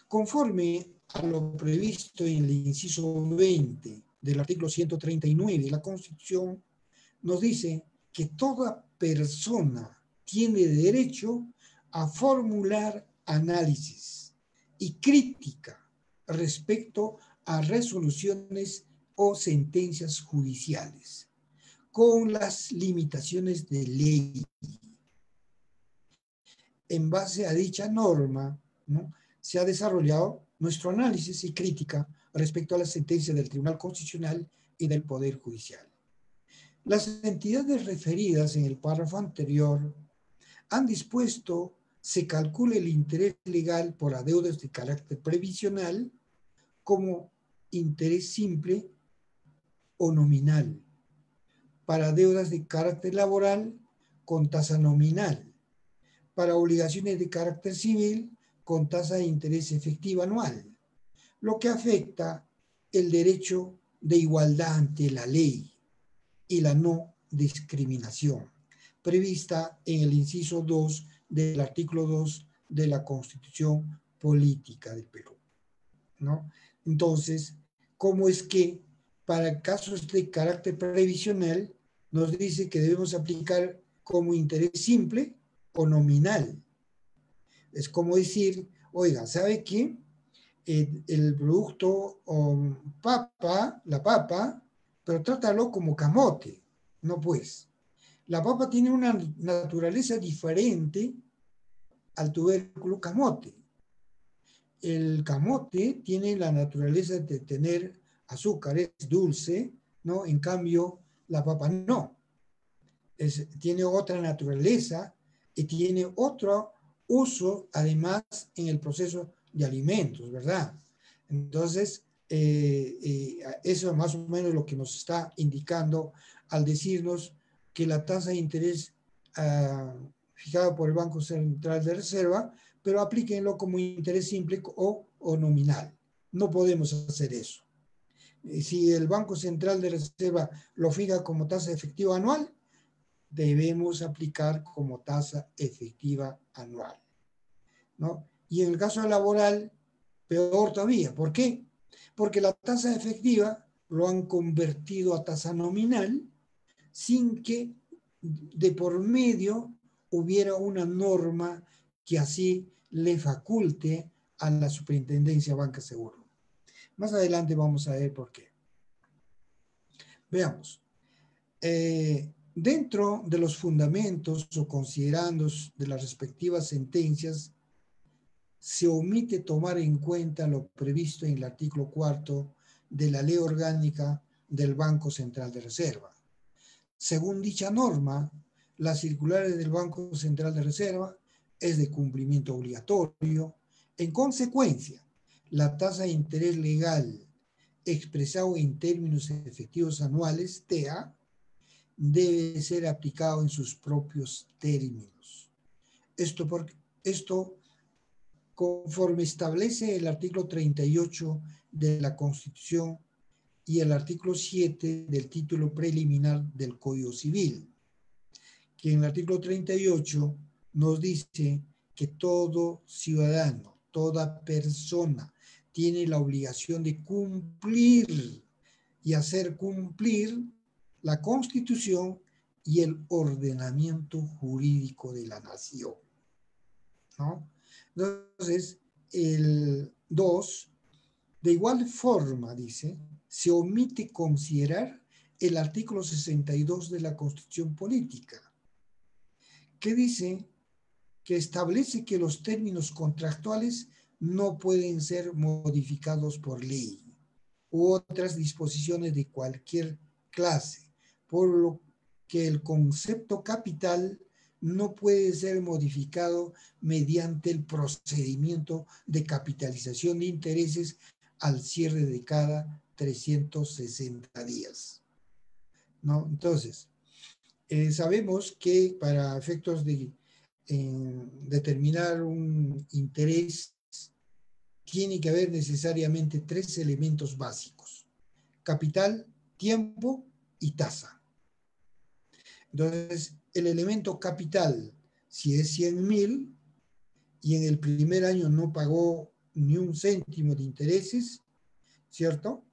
Conforme a lo previsto en el inciso 20 del artículo 139 de la Constitución, nos dice que toda persona tiene derecho a formular análisis y crítica respecto a resoluciones o sentencias judiciales, con las limitaciones de ley. En base a dicha norma, ¿no?, se ha desarrollado nuestro análisis y crítica respecto a las sentencias del Tribunal Constitucional y del Poder Judicial. Las entidades referidas en el párrafo anterior han dispuesto se calcule el interés legal por adeudos de carácter previsional como interés simple o nominal, para deudas de carácter laboral con tasa nominal, para obligaciones de carácter civil con tasa de interés efectiva anual, lo que afecta el derecho de igualdad ante la ley y la no discriminación, prevista en el inciso 2 del artículo 2 de la Constitución Política del Perú, ¿no? Entonces, ¿cómo es que para casos de carácter previsional nos dice que debemos aplicar como interés simple o nominal? Es como decir, oiga, ¿sabe qué? El producto la papa, pero trátalo como camote. No, pues. La papa tiene una naturaleza diferente al tubérculo camote. El camote tiene la naturaleza de tener azúcar, es dulce, ¿no? En cambio, la papa no. Tiene otra naturaleza y tiene otro uso, además, en el proceso de alimentos, ¿verdad? Entonces, eso es más o menos lo que nos está indicando al decirnos que la tasa de interés fijado por el Banco Central de Reserva, pero aplíquenlo como interés simple o nominal. No podemos hacer eso. Si el Banco Central de Reserva lo fija como tasa efectiva anual, debemos aplicar como tasa efectiva anual, ¿no? Y en el caso laboral, peor todavía. ¿Por qué? Porque la tasa efectiva lo han convertido a tasa nominal sin que de por medio hubiera una norma que así le faculte a la Superintendencia de Banca Seguro. Más adelante vamos a ver por qué. Veamos. Dentro de los fundamentos o considerandos de las respectivas sentencias, se omite tomar en cuenta lo previsto en el artículo 4 de la Ley Orgánica del Banco Central de Reserva. Según dicha norma, las circulares del Banco Central de Reserva es de cumplimiento obligatorio. En consecuencia, la tasa de interés legal expresado en términos efectivos anuales, TEA, debe ser aplicado en sus propios términos. Esto conforme establece el artículo 38 de la Constitución y el artículo 7 del título preliminar del Código Civil, que en el artículo 38 nos dice que todo ciudadano, toda persona tiene la obligación de cumplir y hacer cumplir la Constitución y el ordenamiento jurídico de la nación, ¿no? Entonces, el 2, de igual forma, dice, se omite considerar el artículo 62 de la Constitución Política, que dice que establece que los términos contractuales no pueden ser modificados por ley u otras disposiciones de cualquier clase, por lo que el concepto capital no puede ser modificado mediante el procedimiento de capitalización de intereses al cierre de cada 360 días, ¿no? Entonces, sabemos que para efectos de determinar un interés tiene que haber necesariamente 3 elementos básicos: capital, tiempo y tasa. Entonces, el elemento capital, si es 100.000 y en el primer año no pagó ni un céntimo de intereses, ¿cierto?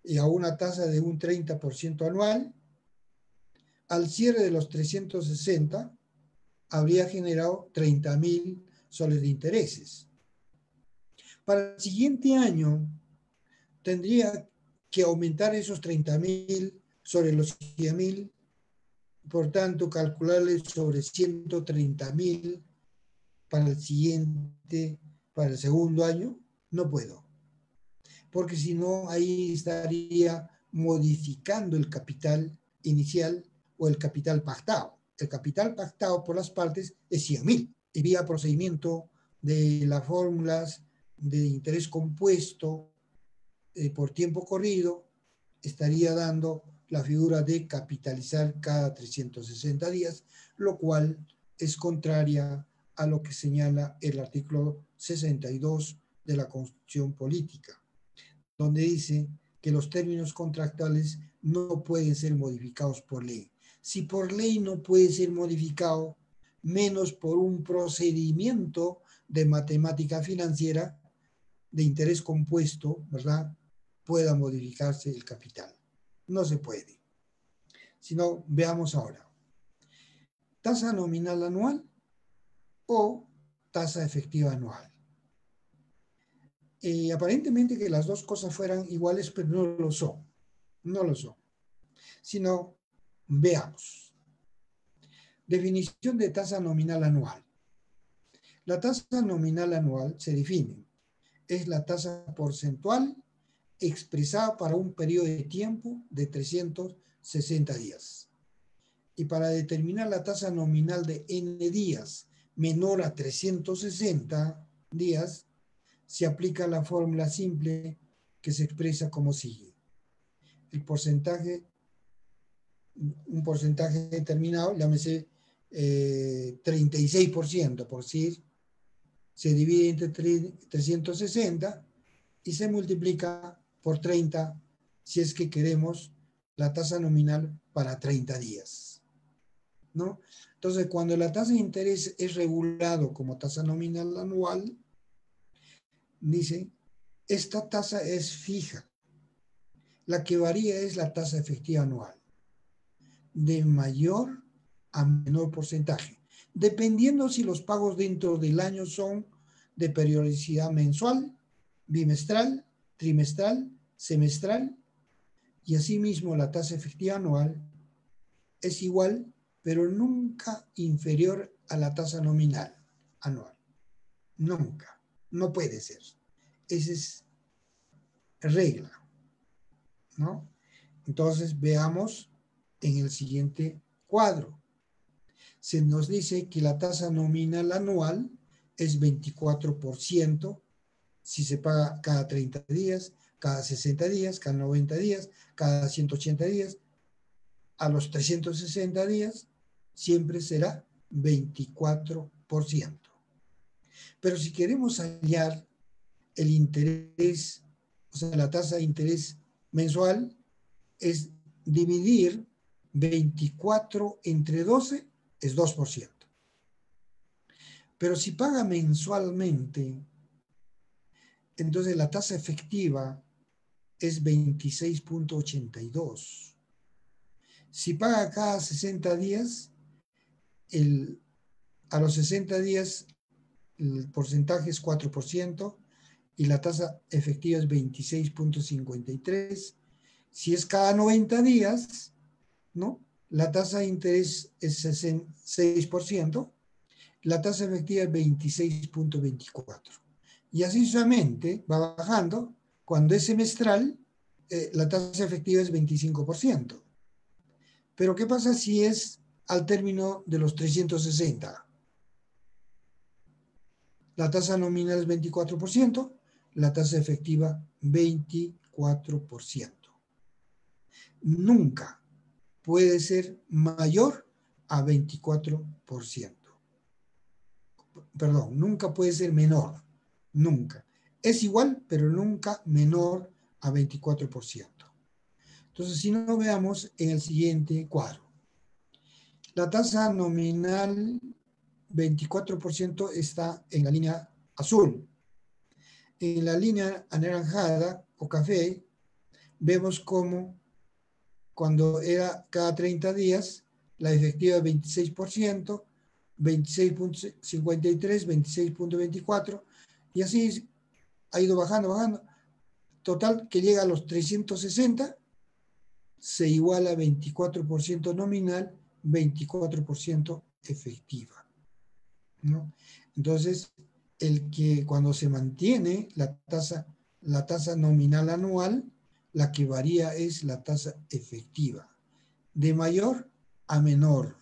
Y a una tasa de un 30% anual, al cierre de los 360 habría generado 30.000 soles de intereses. Para el siguiente año tendría que aumentar esos 30.000 sobre los 100.000, por tanto calcularle sobre 130.000 para el siguiente, para el segundo año. No puedo, porque si no ahí estaría modificando el capital inicial o el capital pactado. El capital pactado por las partes es 100.000 y vía procedimiento de las fórmulas de interés compuesto por tiempo corrido estaría dando la figura de capitalizar cada 360 días, lo cual es contraria a lo que señala el artículo 62 de la Constitución Política, donde dice que los términos contractuales no pueden ser modificados por ley. Si por ley no puede ser modificado, menos por un procedimiento de matemática financiera de interés compuesto, ¿verdad?, pueda modificarse el capital. No se puede. Si no, veamos ahora. Tasa nominal anual o tasa efectiva anual. Aparentemente que las dos cosas fueran iguales, pero no lo son. No lo son. Sino, veamos. Definición de tasa nominal anual. La tasa nominal anual se define. Es la tasa porcentual expresada para un periodo de tiempo de 360 días. Y para determinar la tasa nominal de n días menor a 360 días, se aplica la fórmula simple que se expresa como sigue. El porcentaje, un porcentaje determinado, llámese 36%, por decir, se divide entre 360 y se multiplica por 30 si es que queremos la tasa nominal para 30 días, ¿no? Entonces, cuando la tasa de interés es regulado como tasa nominal anual, dice, esta tasa es fija. La que varía es la tasa efectiva anual, de mayor a menor porcentaje, dependiendo si los pagos dentro del año son de periodicidad mensual, bimestral, trimestral, semestral, y asimismo la tasa efectiva anual es igual, pero nunca inferior a la tasa nominal anual. Nunca. No puede ser. Esa es regla, ¿no? Entonces veamos en el siguiente cuadro. Se nos dice que la tasa nominal anual es 24% si se paga cada 30 días, cada 60 días, cada 90 días, cada 180 días. A los 360 días siempre será 24%. Pero si queremos hallar el interés, o sea, la tasa de interés mensual, es dividir 24 entre 12, es 2%. Pero si paga mensualmente, entonces la tasa efectiva es 26.82. Si paga cada 60 días, a los 60 días el porcentaje es 4% y la tasa efectiva es 26.53. Si es cada 90 días, ¿no? La tasa de interés es 6%, la tasa efectiva es 26.24. Y así sucesivamente va bajando. Cuando es semestral, la tasa efectiva es 25%. Pero ¿qué pasa si es al término de los 360? La tasa nominal es 24%, la tasa efectiva 24%. Nunca puede ser mayor a 24%. Perdón, nunca puede ser menor. Nunca. Es igual, pero nunca menor a 24%. Entonces, si no, veamos en el siguiente cuadro. La tasa nominal 24% está en la línea azul. En la línea anaranjada o café, vemos cómo cuando era cada 30 días, la efectiva es 26%, 26.53, 26.24, y así ha ido bajando, bajando. Total, que llega a los 360, se iguala a 24% nominal, 24% efectiva, ¿no? Entonces, el que cuando se mantiene la tasa nominal anual, la que varía es la tasa efectiva, de mayor a menor.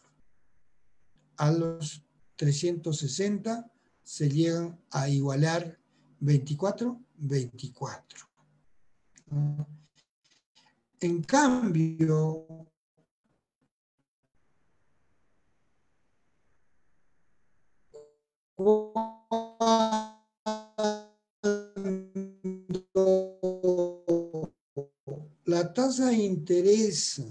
A los 360 se llegan a igualar 24, 24. ¿No? En cambio, la tasa de interés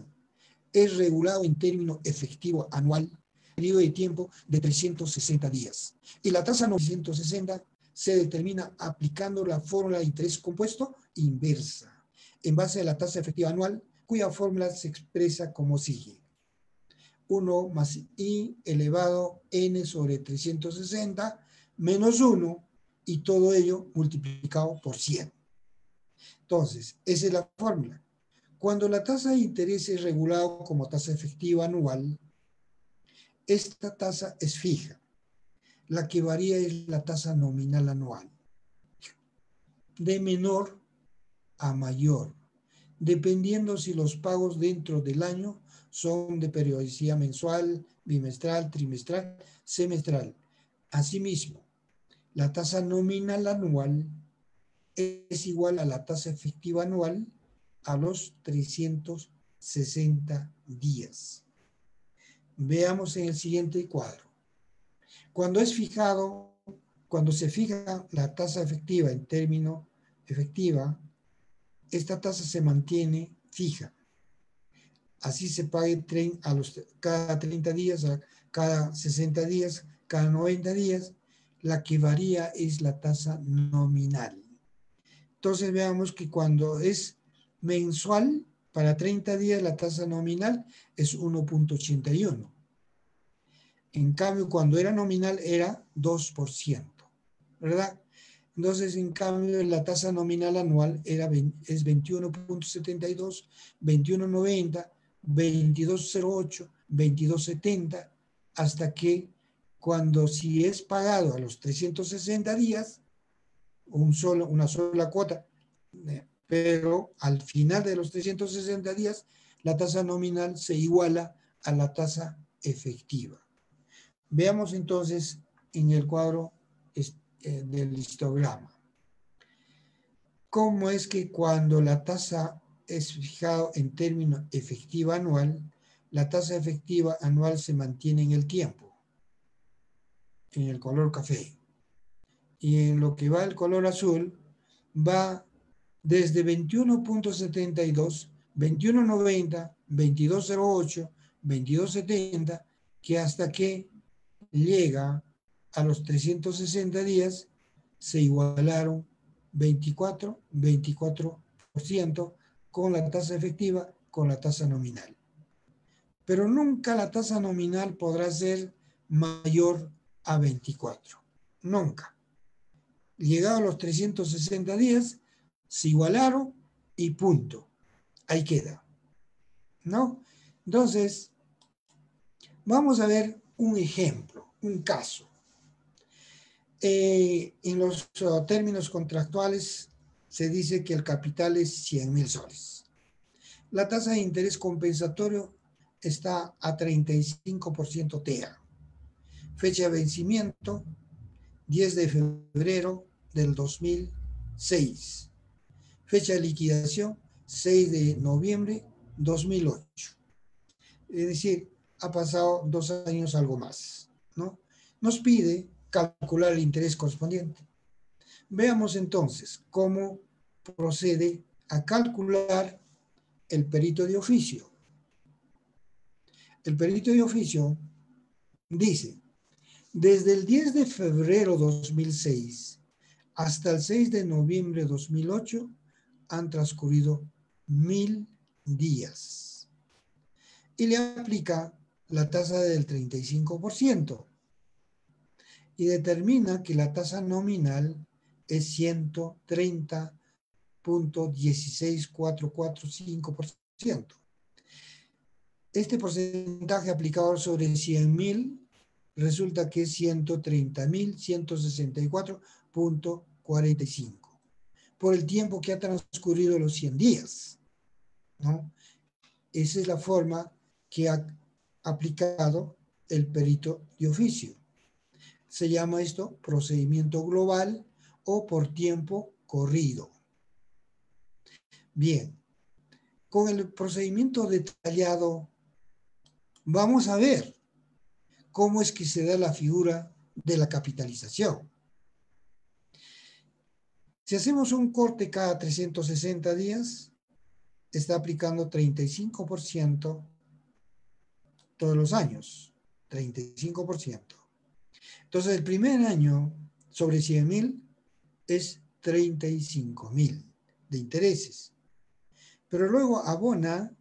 es regulado en término efectivo anual, periodo de tiempo de 360 días. Y la tasa 960 se determina aplicando la fórmula de interés compuesto inversa, en base a la tasa efectiva anual, cuya fórmula se expresa como sigue. 1 más i elevado n sobre 360 menos 1 y todo ello multiplicado por 100. Entonces, esa es la fórmula. Cuando la tasa de interés es regulada como tasa efectiva anual, esta tasa es fija. La que varía es la tasa nominal anual, de menor a mayor, dependiendo si los pagos dentro del año son de periodicidad mensual, bimestral, trimestral, semestral. Asimismo, la tasa nominal anual es igual a la tasa efectiva anual a los 360 días. Veamos en el siguiente cuadro. Cuando se fija la tasa efectiva en término efectiva, esta tasa se mantiene fija. Así se pague cada 30 días, cada 60 días, cada 90 días. La que varía es la tasa nominal. Entonces veamos que cuando es mensual, para 30 días la tasa nominal es 1.81. En cambio, cuando era nominal era 2%, ¿verdad? Entonces, en cambio, la tasa nominal anual es 21.72, 21.90, 22.08, 22.70, hasta que cuando si es pagado a los 360 días, una sola cuota, pero al final de los 360 días, la tasa nominal se iguala a la tasa efectiva. Veamos entonces en el cuadro del histograma cómo es que cuando la tasa es fijada en término efectiva anual, la tasa efectiva anual se mantiene en el tiempo, en el color café. Y en lo que va el color azul, va desde 21.72, 21.90, 22.08, 22.70, que hasta que llega a los 360 días, se igualaron 24% con la tasa efectiva, con la tasa nominal. Pero nunca la tasa nominal podrá ser mayor a 24. Nunca. Llegado a los 360 días, se igualaron y punto. Ahí queda. ¿No? Entonces, vamos a ver un ejemplo, un caso. En los términos contractuales se dice que el capital es 100.000 soles. La tasa de interés compensatorio está a 35% TEA. Fecha de vencimiento, 10 de febrero del 2006. Fecha de liquidación, 6 de noviembre 2008. Es decir, ha pasado 2 años algo más, ¿no? Nos pide calcular el interés correspondiente. Veamos entonces cómo procede a calcular el perito de oficio. El perito de oficio dice, desde el 10 de febrero 2006 hasta el 6 de noviembre 2008 han transcurrido 1000 días. Y le aplica la tasa del 35%. Y determina que la tasa nominal es 130.16445%. Este porcentaje aplicado sobre 100.000 resulta que es 130.164.45 por el tiempo que ha transcurrido los 100 días, ¿no? Esa es la forma que ha aplicado el perito de oficio. Se llama esto procedimiento global o por tiempo corrido. Bien, con el procedimiento detallado vamos a ver cómo es que se da la figura de la capitalización. Si hacemos un corte cada 360 días, está aplicando 35% todos los años, 35%. Entonces, el primer año sobre 100.000 es 35.000 de intereses. Pero luego abona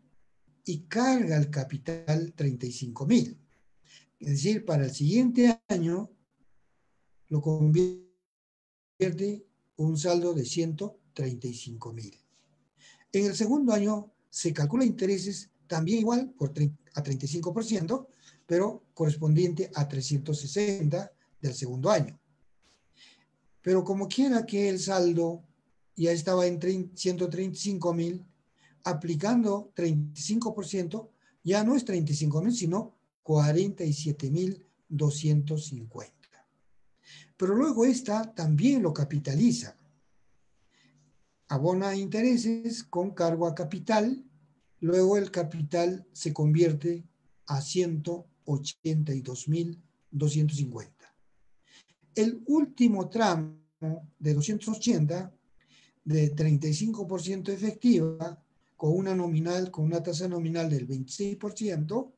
y carga el capital 35.000. Es decir, para el siguiente año lo convierte en un saldo de 135.000. En el segundo año se calcula intereses también igual a 35%, pero correspondiente a 360 del segundo año. Pero como quiera que el saldo ya estaba en 135.000, aplicando 35%, ya no es 35.000, sino 47.250. Pero luego esta también lo capitaliza. Abona intereses con cargo a capital, luego el capital se convierte a 180.000. 182.250. El último tramo de 280, de 35% efectiva, con una tasa nominal del 26%,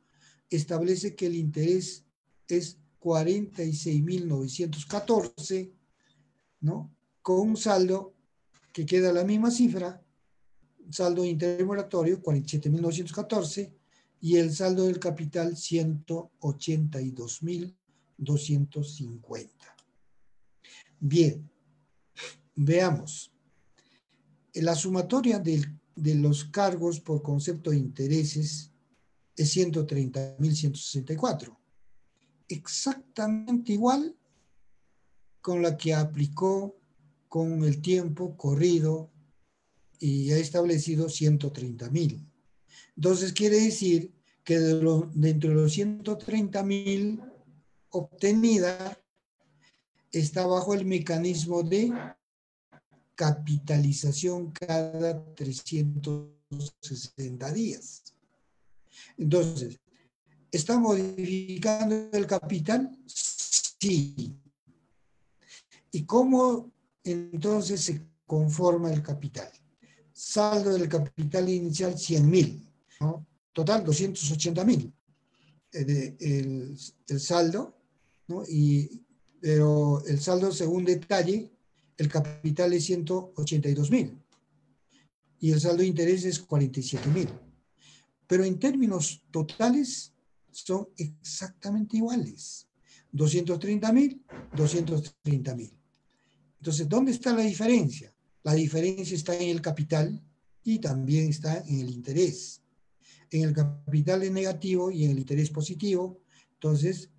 establece que el interés es 46.914, ¿no? Con un saldo que queda la misma cifra, saldo de interés moratorio 47.914 y el saldo del capital 182.250. Bien, veamos. La sumatoria de los cargos por concepto de intereses es 130.164. Exactamente igual con la que aplicó con el tiempo corrido y ha establecido 130.000. Entonces quiere decir que dentro de los 130.000 obtenida está bajo el mecanismo de capitalización cada 360 días. Entonces, ¿está modificando el capital? Sí. ¿Y cómo entonces se conforma el capital? Saldo del capital inicial 100.000, ¿no? Total 280.000. El saldo, ¿no? Pero el saldo según detalle, el capital es 182.000 y el saldo de interés es 47.000. Pero en términos totales son exactamente iguales. 230.000, 230.000. Entonces, ¿dónde está la diferencia? La diferencia está en el capital y también está en el interés. En el capital es negativo y en el interés positivo. Entonces,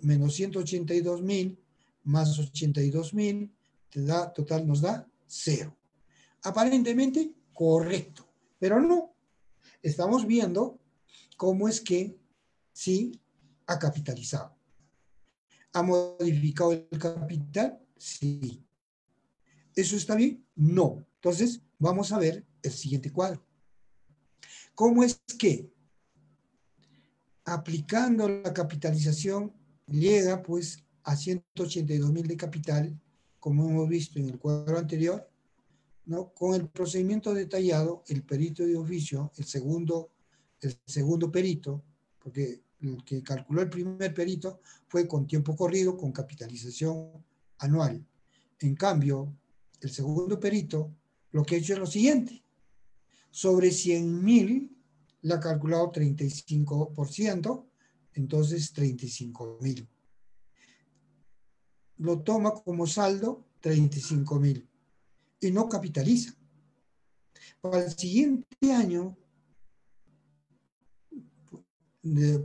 menos 182.000 más 82.000 total nos da 0. Aparentemente correcto, pero no. Estamos viendo cómo es que sí ha capitalizado. ¿Ha modificado el capital? Sí. ¿Eso está bien? No. Entonces, vamos a ver el siguiente cuadro. ¿Cómo es que aplicando la capitalización llega pues a 182.000 de capital, como hemos visto en el cuadro anterior, ¿no? Con el procedimiento detallado, el perito de oficio, el segundo perito, porque el que calculó el primer perito fue con tiempo corrido, con capitalización anual. En cambio, el segundo perito lo que ha hecho es lo siguiente. Sobre 100.000 le ha calculado 35%, entonces 35.000. Lo toma como saldo 35.000 y no capitaliza. Para el siguiente año,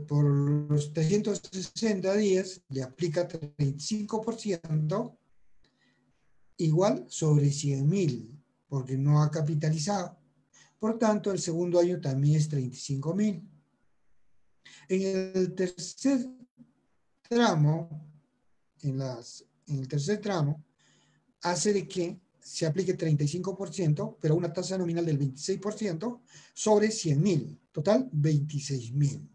por los 360 días, le aplica 35% igual sobre 100.000, porque no ha capitalizado. Por tanto, el segundo año también es 35.000. En el tercer tramo, hace de que se aplique 35%, pero una tasa nominal del 26% sobre 100.000. Total, 26.000.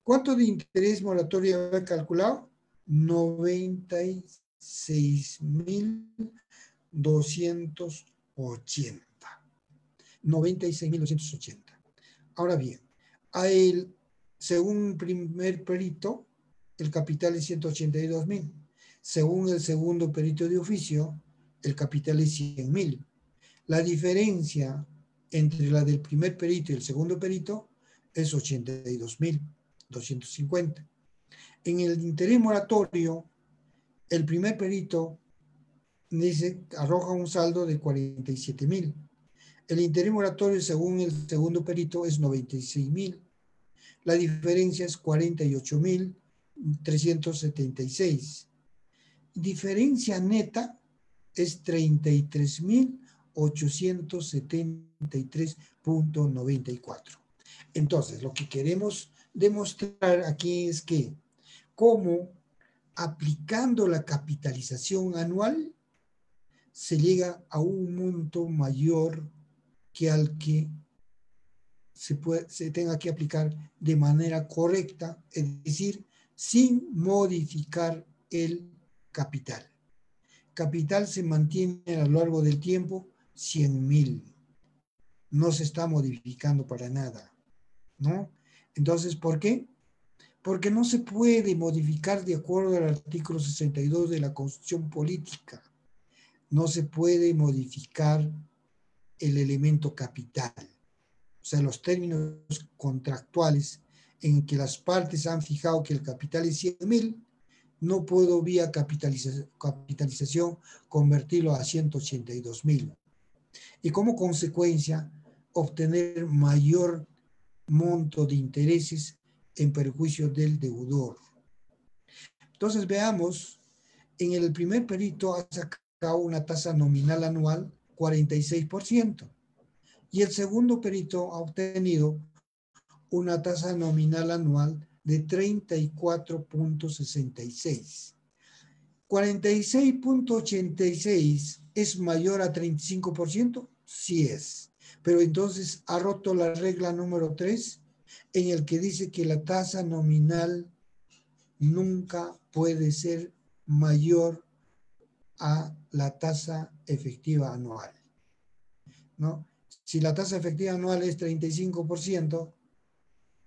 ¿Cuánto de interés moratorio había calculado? 96.280. 96.280. Ahora bien, según primer perito, el capital es 182.000. Según el segundo perito de oficio, el capital es 100.000. La diferencia entre la del primer perito y el segundo perito es 82.250. En el interés moratorio, el primer perito arroja un saldo de 47.000. El interés moratorio según el segundo perito es 96.000. La diferencia es 48.376. Diferencia neta es 33.873.94. Entonces, lo que queremos demostrar aquí es que cómo aplicando la capitalización anual se llega a un monto mayor que al que se tenga que aplicar de manera correcta, es decir, sin modificar el capital. Capital se mantiene a lo largo del tiempo 100.000. No se está modificando para nada, ¿no? Entonces, ¿por qué? Porque no se puede modificar de acuerdo al artículo 62 de la Constitución Política. No se puede modificar el elemento capital. O sea, los términos contractuales en que las partes han fijado que el capital es 100.000, no puedo vía capitalización convertirlo a 182.000. Y como consecuencia, obtener mayor monto de intereses en perjuicio del deudor. Entonces veamos, en el primer perito ha sacado una tasa nominal anual 46%. Y el segundo perito ha obtenido una tasa nominal anual de 34.66. 46.86 es mayor a 35%, sí es. Pero entonces ha roto la regla número 3, en el que dice que la tasa nominal nunca puede ser mayor a la tasa efectiva anual, ¿no? Si la tasa efectiva anual es 35%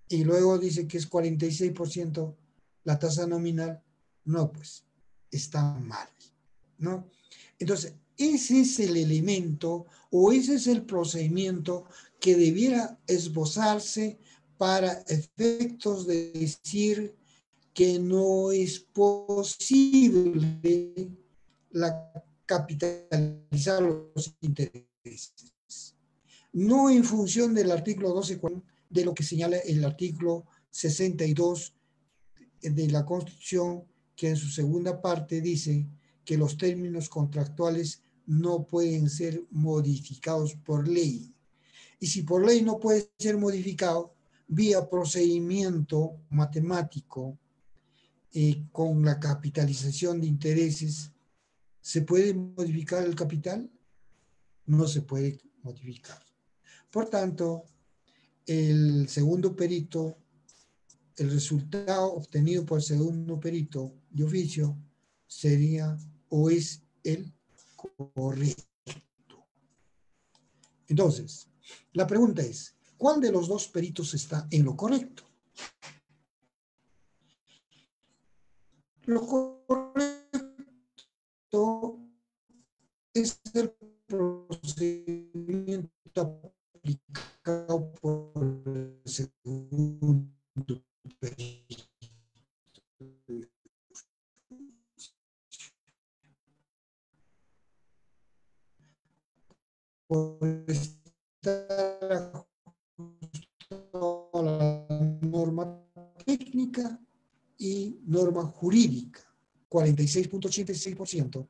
y luego dice que es 46% la tasa nominal, no, pues está mal, ¿no? Entonces, ese es el elemento o ese es el procedimiento que debiera esbozarse para efectos de decir que no es posible capitalizar los intereses. No en función del artículo 12 de lo que señala el artículo 62 de la Constitución, que en su segunda parte dice que los términos contractuales no pueden ser modificados por ley. Y si por ley no puede ser modificado, vía procedimiento matemático, con la capitalización de intereses, ¿se puede modificar el capital? No se puede modificar. Por tanto, el segundo perito, el resultado obtenido por el segundo perito de oficio sería o es el correcto. Entonces, la pregunta es, ¿cuál de los dos peritos está en lo correcto? Lo correcto es el procedimiento aplicado por el segundo perito. Por estar ajustado a la norma técnica y norma jurídica, 46.86%,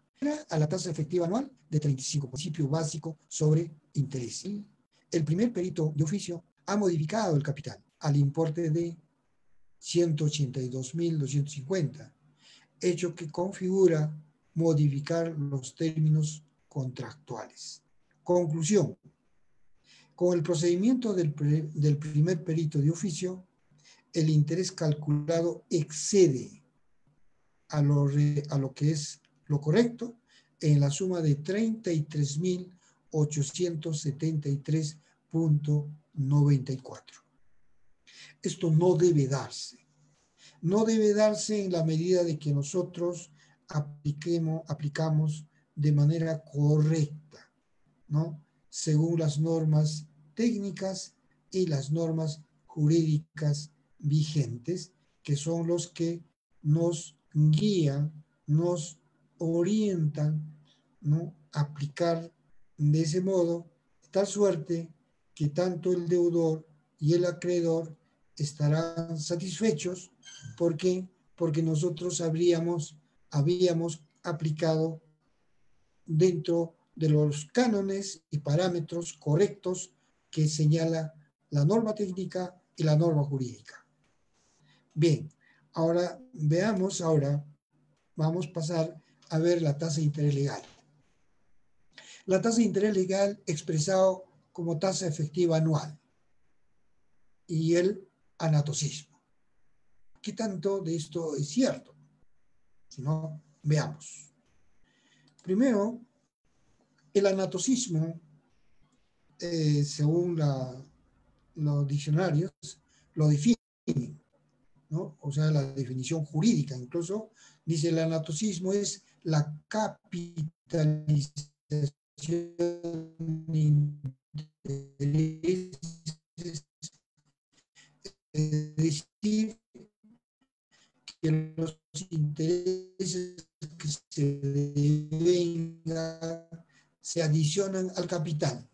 a la tasa efectiva anual de 35%, principio básico sobre interés. El primer perito de oficio ha modificado el capital al importe de 182.250, hecho que configura modificar los términos contractuales. Conclusión. Con el procedimiento del primer perito de oficio, el interés calculado excede a lo que es lo correcto en la suma de 33.873.94. Esto no debe darse. No debe darse en la medida de que nosotros aplicamos de manera correcta, ¿no? Según las normas técnicas y las normas jurídicas vigentes, que son los que nos guían, nos orientan, ¿no? A aplicar de ese modo, de tal suerte que tanto el deudor y el acreedor estarán satisfechos. ¿Por qué? Porque nosotros habíamos aplicado dentro de los cánones y parámetros correctos que señala la norma técnica y la norma jurídica. Bien, ahora veamos, vamos a pasar a ver la tasa de interés legal. La tasa de interés legal expresado como tasa efectiva anual. y el anatocismo. ¿Qué tanto de esto es cierto? Si no, veamos. Primero, el anatocismo, según los diccionarios, lo definen, ¿no? O sea, la definición jurídica incluso dice el anatocismo es la capitalización de intereses, es decir, que los intereses que se devengan se adicionan al capital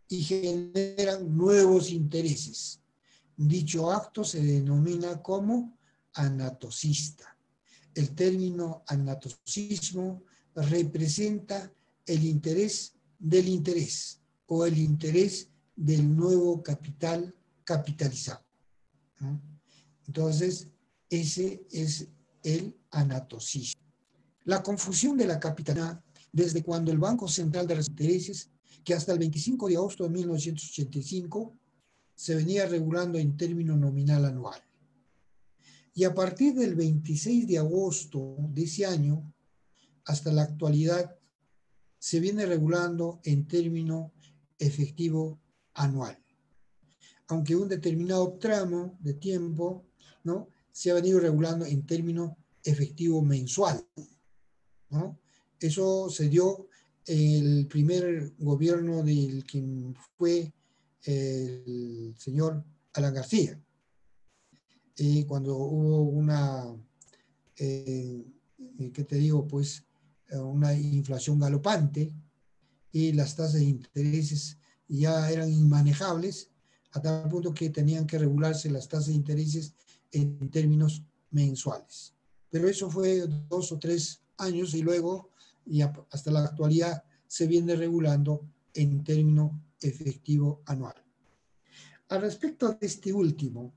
y generan nuevos intereses. Dicho acto se denomina como anatocista. El término anatocismo representa el interés del interés o el interés del nuevo capital capitalizado, ¿no? Entonces, ese es el anatocismo. La confusión de la capitalidad desde cuando el Banco Central de los Intereses, que hasta el 25 de agosto de 1985 se venía regulando en término nominal anual. Y a partir del 26 de agosto de ese año hasta la actualidad se viene regulando en término efectivo anual. Aunque un determinado tramo de tiempo, ¿no?, se ha venido regulando en término efectivo mensual, ¿no? Eso se dio el primer gobierno del quien fue el señor Alan García, cuando hubo una, ¿qué te digo? Pues una inflación galopante y las tasas de intereses ya eran inmanejables a tal punto que tenían que regularse las tasas de intereses en términos mensuales. Pero eso fue 2 o 3 años y luego y hasta la actualidad se viene regulando en término efectivo anual. Al respecto de este último,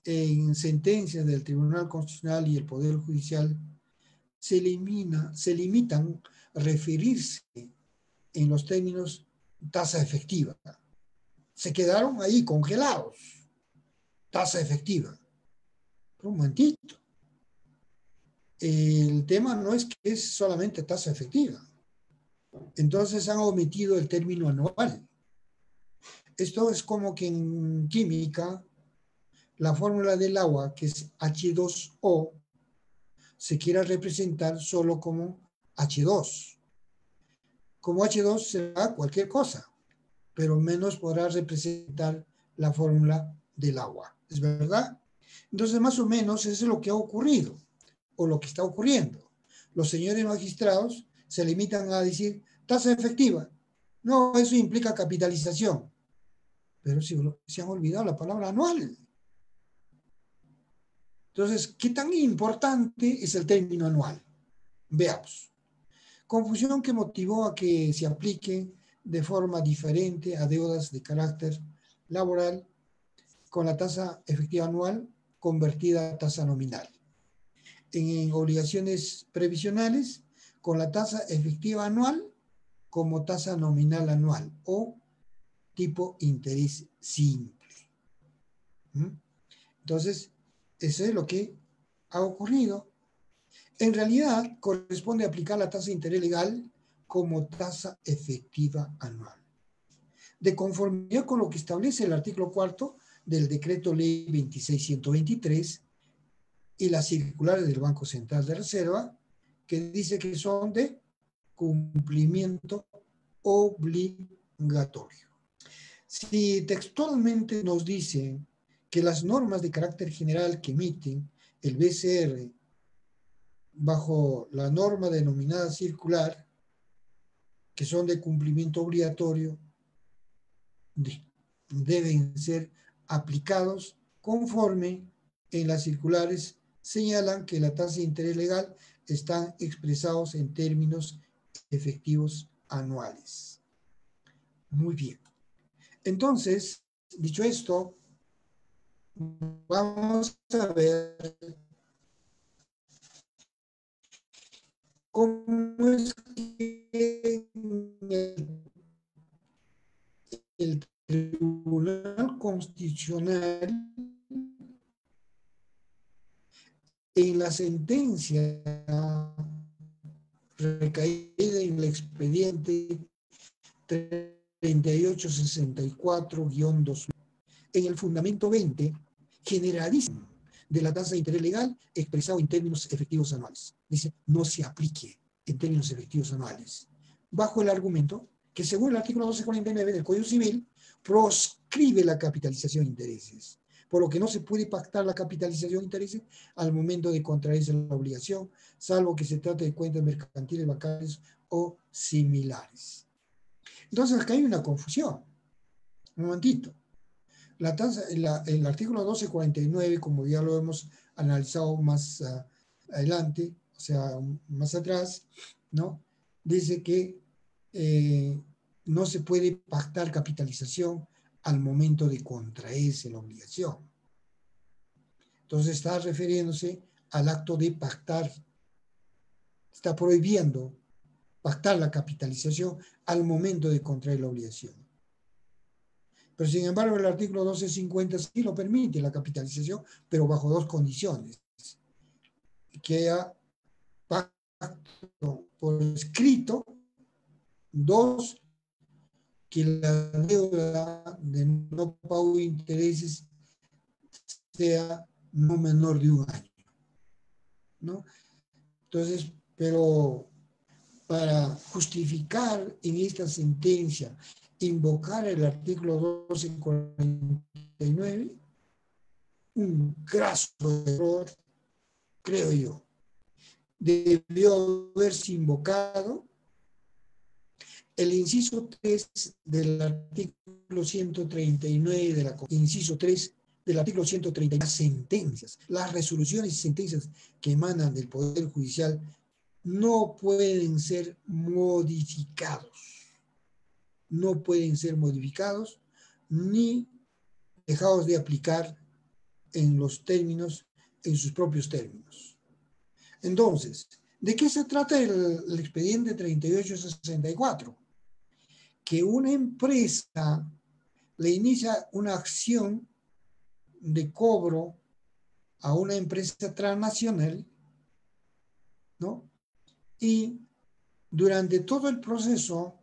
en sentencias del Tribunal Constitucional y el Poder Judicial se limitan a referirse en los términos tasa efectiva. Se quedaron ahí congelados. Tasa efectiva. Pero un momentito. El tema no es que es solamente tasa efectiva. Entonces han omitido el término anual. Esto es como que en química la fórmula del agua, que es H2O, se quiera representar solo como H2. Como H2 será cualquier cosa, pero menos podrá representar la fórmula del agua. ¿Es verdad? Entonces, más o menos, eso es lo que ha ocurrido o lo que está ocurriendo. Los señores magistrados se limitan a decir tasa efectiva. No, eso implica capitalización. Pero se han olvidado la palabra anual. Entonces, ¿qué tan importante es el término anual? Veamos. Confusión que motivó a que se aplique de forma diferente a deudas de carácter laboral con la tasa efectiva anual convertida a tasa nominal. En obligaciones previsionales con la tasa efectiva anual como tasa nominal anual o tipo interés simple. Entonces, eso es lo que ha ocurrido. En realidad, corresponde aplicar la tasa de interés legal como tasa efectiva anual, de conformidad con lo que establece el artículo 4 del Decreto Ley 26.123 y las circulares del Banco Central de Reserva, que dice que son de cumplimiento obligatorio. Si textualmente nos dice que las normas de carácter general que emiten el BCR bajo la norma denominada circular, que son de cumplimiento obligatorio, deben ser aplicados conforme en las circulares señalan que la tasa de interés legal están expresados en términos efectivos anuales. Muy bien. Entonces, dicho esto, vamos a ver cómo es que el Tribunal Constitucional, en la sentencia recaída en el expediente 3864-2000, en el fundamento 20, generalísimo de la tasa de interés legal expresado en términos efectivos anuales. Dice, no se aplique en términos efectivos anuales, bajo el argumento que según el artículo 1249 del Código Civil, proscribe la capitalización de intereses, por lo que no se puede pactar la capitalización de intereses al momento de contraerse la obligación, salvo que se trate de cuentas mercantiles, bancarias o similares. Entonces acá hay una confusión. Un momentito. La tasa, el artículo 1249, como ya lo hemos analizado más adelante, o sea, más atrás, ¿no? Dice que no se puede pactar capitalización al momento de contraerse la obligación. Entonces está refiriéndose al acto de pactar, está prohibiendo pactar la capitalización al momento de contraer la obligación. Pero sin embargo el artículo 1250 sí lo permite, la capitalización, pero bajo dos condiciones. Que haya pacto por escrito, dos, que la deuda de no pago de intereses sea no menor de un año, ¿no? Entonces, pero para justificar en esta sentencia, invocar el artículo 1249, un graso error, creo yo. Debió haberse invocado el inciso 3 del artículo 139 de la inciso 3 del artículo 139, las sentencias, las resoluciones y sentencias que emanan del Poder Judicial no pueden ser modificados. No pueden ser modificados ni dejados de aplicar en los términos, en sus propios términos. Entonces, ¿de qué se trata el expediente 3864? Que una empresa le inicia una acción de cobro a una empresa transnacional, ¿no? Y durante todo el proceso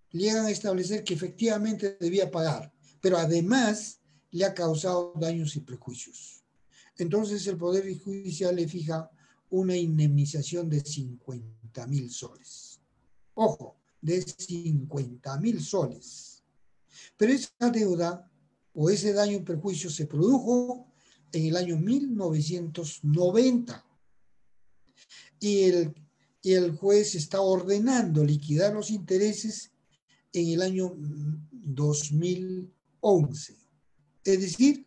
llegan a establecer que efectivamente debía pagar, pero además le ha causado daños y perjuicios. Entonces el Poder Judicial le fija una indemnización de 50.000 soles. Ojo, de 50.000 soles. Pero esa deuda o ese daño y perjuicio se produjo en el año 1990. Y el juez está ordenando liquidar los intereses en el año 2011. Es decir,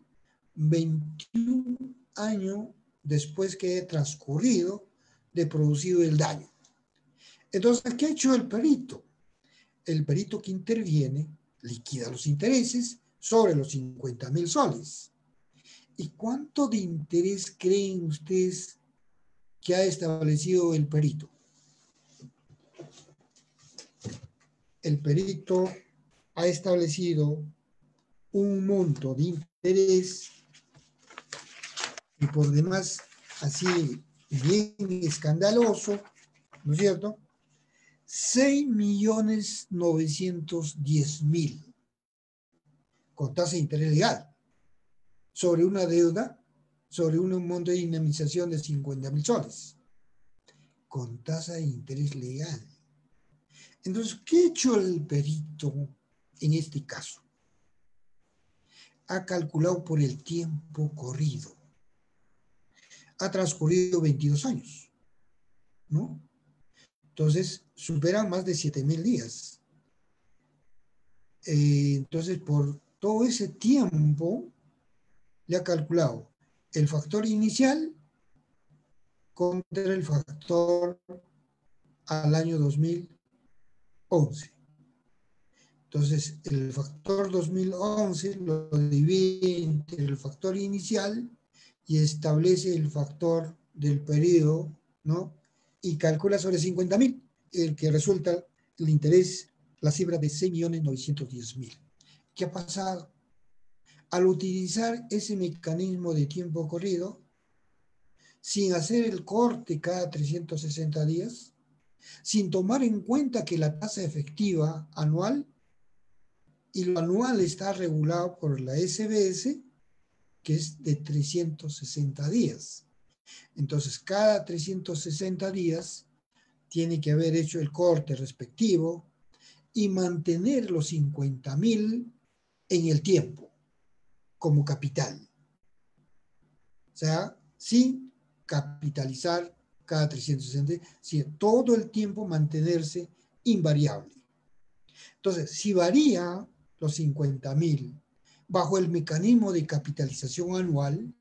21 años después que he transcurrido de producido el daño. Entonces, ¿qué ha hecho el perito? El perito que interviene liquida los intereses sobre los 50.000 soles. ¿Y cuánto de interés creen ustedes que ha establecido el perito? El perito ha establecido un monto de interés y por demás así bien escandaloso, ¿no es cierto? 6.910.000 con tasa de interés legal sobre una deuda, sobre un monto de indemnización de 50.000 soles con tasa de interés legal. Entonces, ¿qué ha hecho el perito en este caso? Ha calculado por el tiempo corrido. Ha transcurrido 22 años, ¿no? Entonces, superan más de 7.000 días. Entonces, por todo ese tiempo, le ha calculado el factor inicial contra el factor al año 2011. Entonces, el factor 2011 lo divide entre el factor inicial y establece el factor del periodo, ¿no? Y calcula sobre 50.000, el que resulta el interés, la cifra de 6.910.000. ¿qué ha pasado? Al utilizar ese mecanismo de tiempo corrido, sin hacer el corte cada 360 días, sin tomar en cuenta que la tasa efectiva anual y lo anual está regulado por la SBS, que es de 360 días. Entonces, cada 360 días tiene que haber hecho el corte respectivo y mantener los 50.000 en el tiempo como capital. O sea, sin capitalizar cada 360, sino todo el tiempo mantenerse invariable. Entonces, si varía los 50.000 bajo el mecanismo de capitalización anual,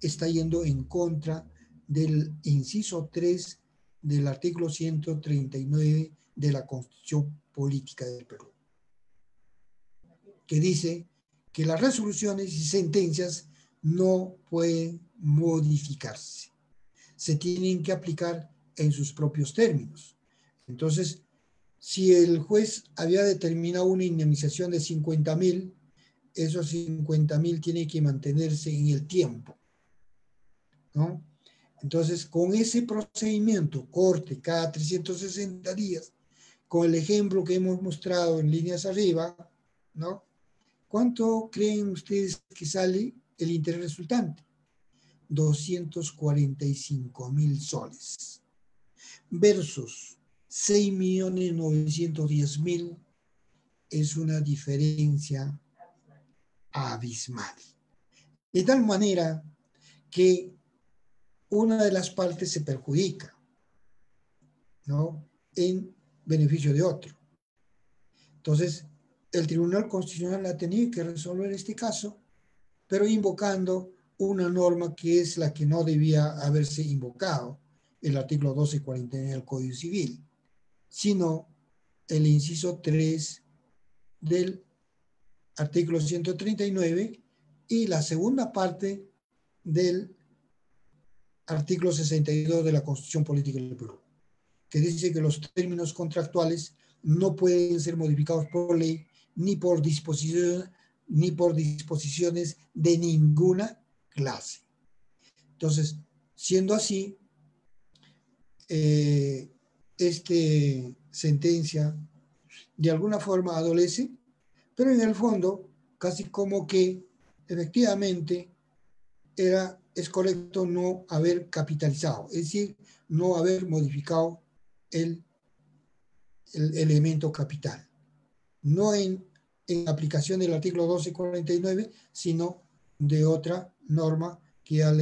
está yendo en contra del inciso 3 del artículo 139 de la Constitución Política del Perú, que dice que las resoluciones y sentencias no pueden modificarse. Se tienen que aplicar en sus propios términos. Entonces, si el juez había determinado una indemnización de 50.000, esos 50.000 tienen que mantenerse en el tiempo, ¿no? Entonces, con ese procedimiento, corte cada 360 días, con el ejemplo que hemos mostrado en líneas arriba, ¿no? ¿Cuánto creen ustedes que sale el interés resultante? 245.000 soles. Versus 6.910.000, es una diferencia abismal. De tal manera que una de las partes se perjudica, ¿no?, en beneficio de otro. Entonces, el Tribunal Constitucional ha tenido que resolver este caso, pero invocando una norma que es la que no debía haberse invocado, el artículo 1249 del Código Civil, sino el inciso 3 del artículo 139 y la segunda parte del artículo 62 de la Constitución Política del Perú, que dice que los términos contractuales no pueden ser modificados por ley ni por disposiciones de ninguna clase. Entonces, siendo así, sentencia de alguna forma adolece, pero en el fondo, casi como que efectivamente es correcto no haber capitalizado, es decir, no haber modificado el elemento capital. No en aplicación del artículo 1249, sino de otra norma que ya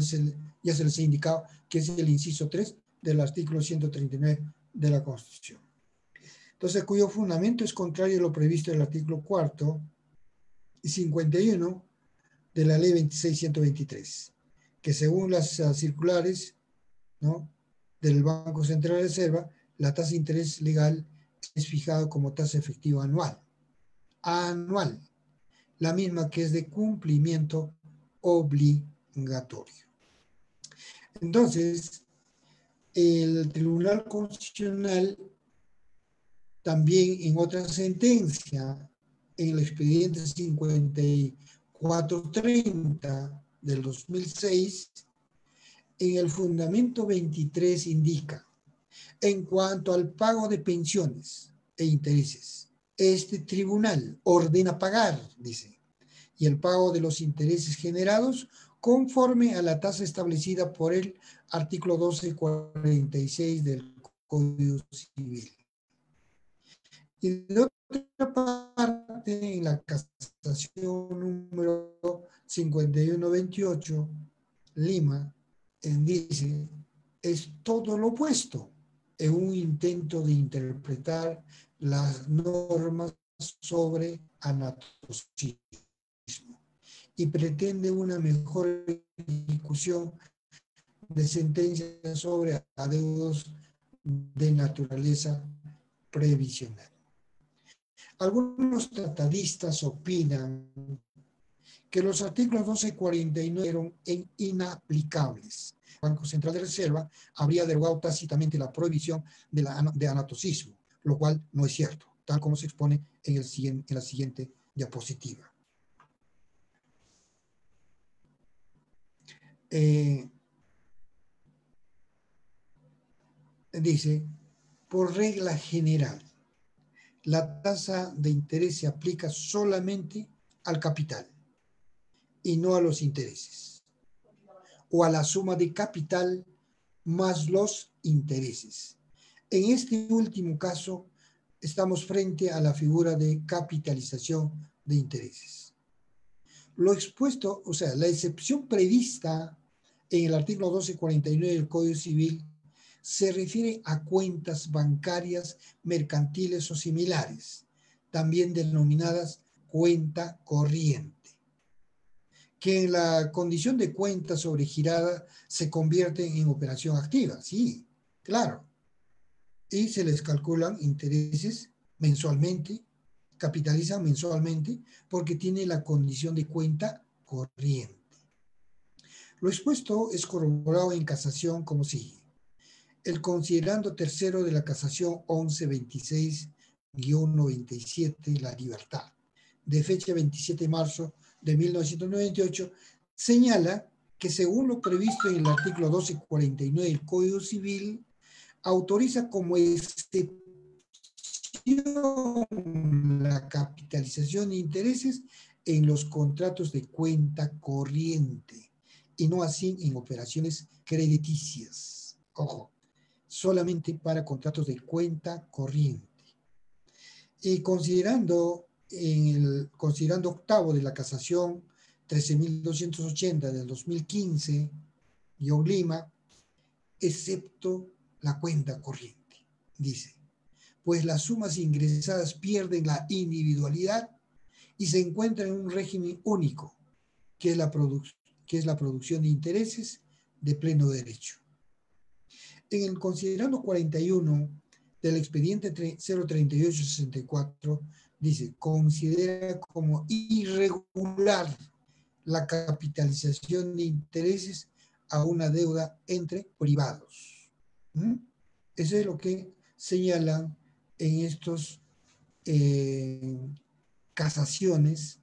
se les ha indicado, que es el inciso 3 del artículo 139 de la Constitución. Entonces, cuyo fundamento es contrario a lo previsto en el artículo 4 y 51 de la ley 26.123, que según las circulares, ¿no?, del Banco Central de Reserva, la tasa de interés legal es fijada como tasa efectiva anual, la misma que es de cumplimiento obligatorio. Entonces, el Tribunal Constitucional también en otra sentencia, en el expediente 5430 del 2006, en el fundamento 23 indica: en cuanto al pago de pensiones e intereses, este tribunal ordena pagar, dice, y el pago de los intereses generados conforme a la tasa establecida por el artículo 1246 del Código Civil. Y de otra parte, en la casación número 5128, Lima, dice, es todo lo opuesto, en un intento de interpretar las normas sobre anatocismo y pretende una mejor ejecución de sentencias sobre adeudos de naturaleza previsional. Algunos tratadistas opinan que los artículos 1249 eran inaplicables. El Banco Central de Reserva habría derogado tácitamente la prohibición de anatocismo, lo cual no es cierto. tal como se expone en la siguiente diapositiva. Dice, por regla general, la tasa de interés se aplica solamente al capital y no a los intereses, o a la suma de capital más los intereses. En este último caso, estamos frente a la figura de capitalización de intereses. Lo expuesto, o sea, la excepción prevista en el artículo 1249 del Código Civil se refiere a cuentas bancarias, mercantiles o similares, también denominadas cuenta corriente, que en la condición de cuenta sobregirada se convierten en operación activa, sí, claro, y se les calculan intereses mensualmente, capitalizan mensualmente, porque tiene la condición de cuenta corriente. Lo expuesto es corroborado en casación como sigue. El considerando tercero de la casación 1126-97, la libertad, de fecha 27 de marzo de 1998, señala que según lo previsto en el artículo 1249 del Código Civil, autoriza como excepción la capitalización de intereses en los contratos de cuenta corriente y no así en operaciones crediticias. Ojo, solamente para contratos de cuenta corriente. Y considerando octavo de la casación 13.280 del 2015, Lima, excepto la cuenta corriente, dice, pues las sumas ingresadas pierden la individualidad y se encuentran en un régimen único, que es la producción de intereses de pleno derecho. En el considerando 41 del expediente 03864, dice, considera como irregular la capitalización de intereses a una deuda entre privados. Eso es lo que señalan en estos casaciones,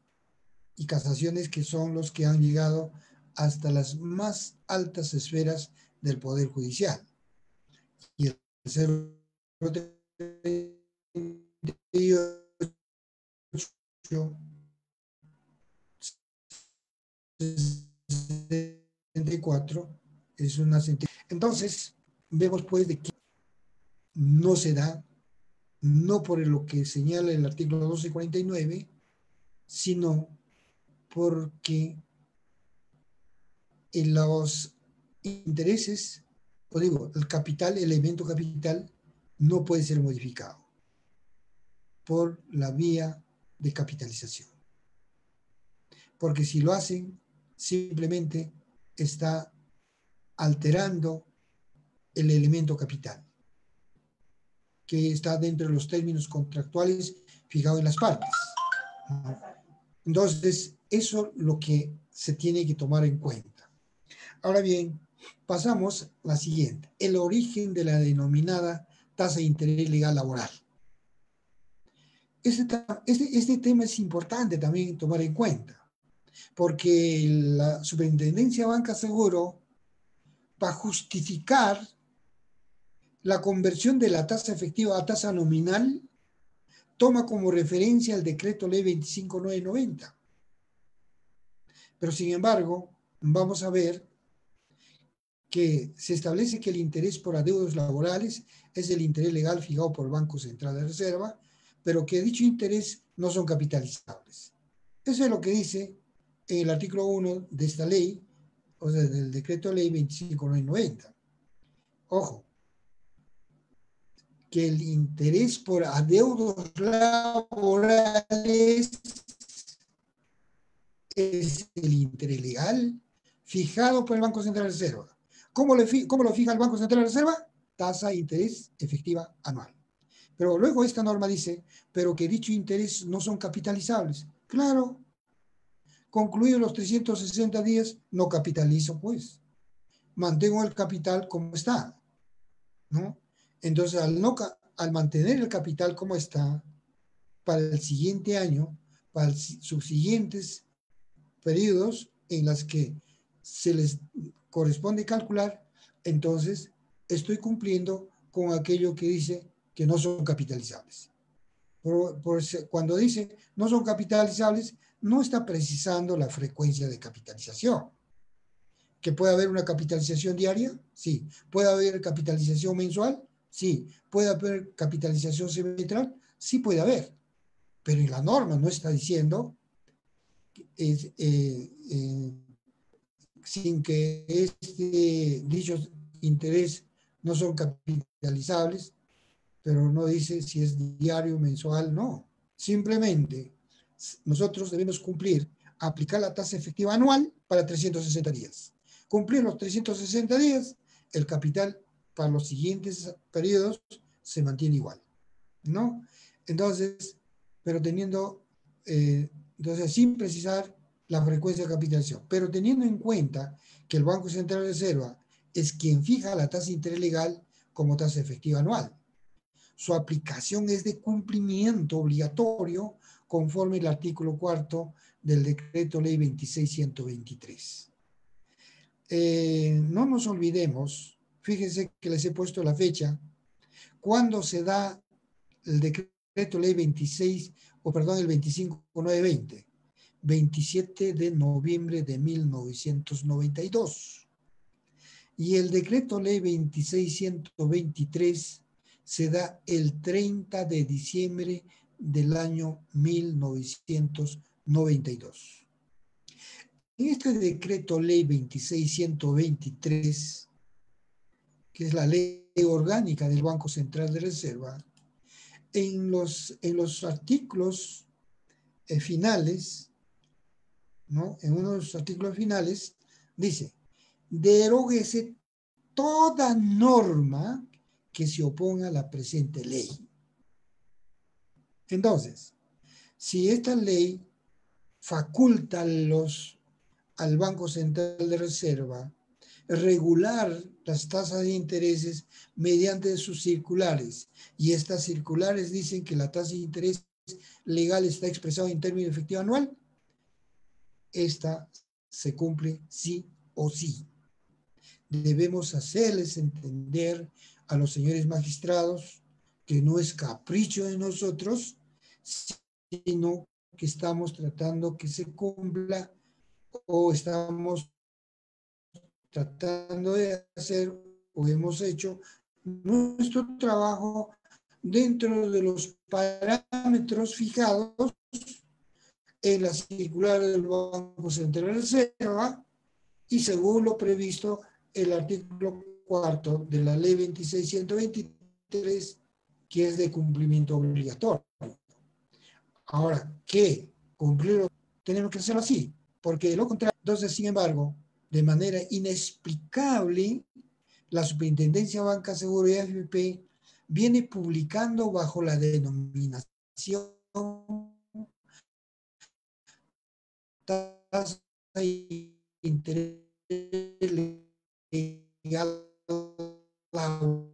y casaciones que son los que han llegado hasta las más altas esferas del Poder Judicial. Y el 038-64 es una sentencia. Entonces, vemos pues de que no se da, no por lo que señala el artículo 1249, sino porque en los intereses, o digo, el capital, el elemento capital, no puede ser modificado por la vía de capitalización. Porque si lo hacen, simplemente está alterando el elemento capital, que está dentro de los términos contractuales fijados en las partes. Entonces, eso es lo que se tiene que tomar en cuenta. Ahora bien, pasamos a la siguiente. El origen de la denominada tasa de interés legal laboral. Este tema es importante también tomar en cuenta, porque la Superintendencia de Banca Seguro, para justificar la conversión de la tasa efectiva a tasa nominal, toma como referencia el decreto ley 25990. Pero sin embargo, vamos a ver que se establece que el interés por adeudos laborales es el interés legal fijado por el Banco Central de Reserva, pero que dicho interés no son capitalizables. Eso es lo que dice en el artículo 1 de esta ley, o sea, del decreto ley 25990. Ojo, que el interés por adeudos laborales es el interés legal fijado por el Banco Central de Reserva. ¿Cómo lo fija el Banco Central de Reserva? Tasa de interés efectiva anual. Pero luego esta norma dice, pero que dicho interés no son capitalizables. Claro, concluidos los 360 días, no capitalizo, pues. Mantengo el capital como está, ¿no? Entonces, al mantener el capital como está, para el siguiente año, para sus subsiguientes periodos en las que se les corresponde calcular, entonces estoy cumpliendo con aquello que dice que no son capitalizables. Cuando dice no son capitalizables, no está precisando la frecuencia de capitalización. ¿Que puede haber una capitalización diaria? Sí. ¿Puede haber capitalización mensual? Sí. ¿Puede haber capitalización semestral? Sí puede haber. Pero en la norma no está diciendo sin que dicho interés no son capitalizables, pero no dice si es diario, mensual, no. Simplemente nosotros debemos cumplir, aplicar la tasa efectiva anual para 360 días. Cumplir los 360 días, el capital para los siguientes periodos se mantiene igual, ¿no? Entonces, pero teniendo, entonces sin precisar la frecuencia de capitalización, pero teniendo en cuenta que el Banco Central de Reserva es quien fija la tasa de interés legal como tasa efectiva anual. Su aplicación es de cumplimiento obligatorio conforme el artículo 4 del Decreto Ley 26.123. No nos olvidemos, fíjense que les he puesto la fecha, cuando se da el Decreto Ley 25.920, 27 de noviembre de 1992. Y el Decreto Ley 26.123 se da el 30 de diciembre del año 1992. En este Decreto Ley 26.123, que es la ley orgánica del Banco Central de Reserva, en los artículos finales, ¿no? En uno de los artículos finales dice: deróguese toda norma que se oponga a la presente ley. Entonces, si esta ley faculta al Banco Central de Reserva regular las tasas de intereses mediante sus circulares, y estas circulares dicen que la tasa de interés legal está expresada en término efectivo anual, esta se cumple sí o sí. Debemos hacerles entender a los señores magistrados que no es capricho de nosotros, sino que estamos tratando que se cumpla, o estamos tratando de hacer, o hemos hecho nuestro trabajo dentro de los parámetros fijados en la circular del Banco Central de Reserva y según lo previsto el artículo 4 de la ley 26.123, que es de cumplimiento obligatorio. Ahora, ¿qué? Cumplirlo, tenemos que hacerlo así, porque de lo contrario, entonces, sin embargo, de manera inexplicable, la Superintendencia de Banca, Seguro y AFP viene publicando bajo la denominación tasa de interés legal laboral.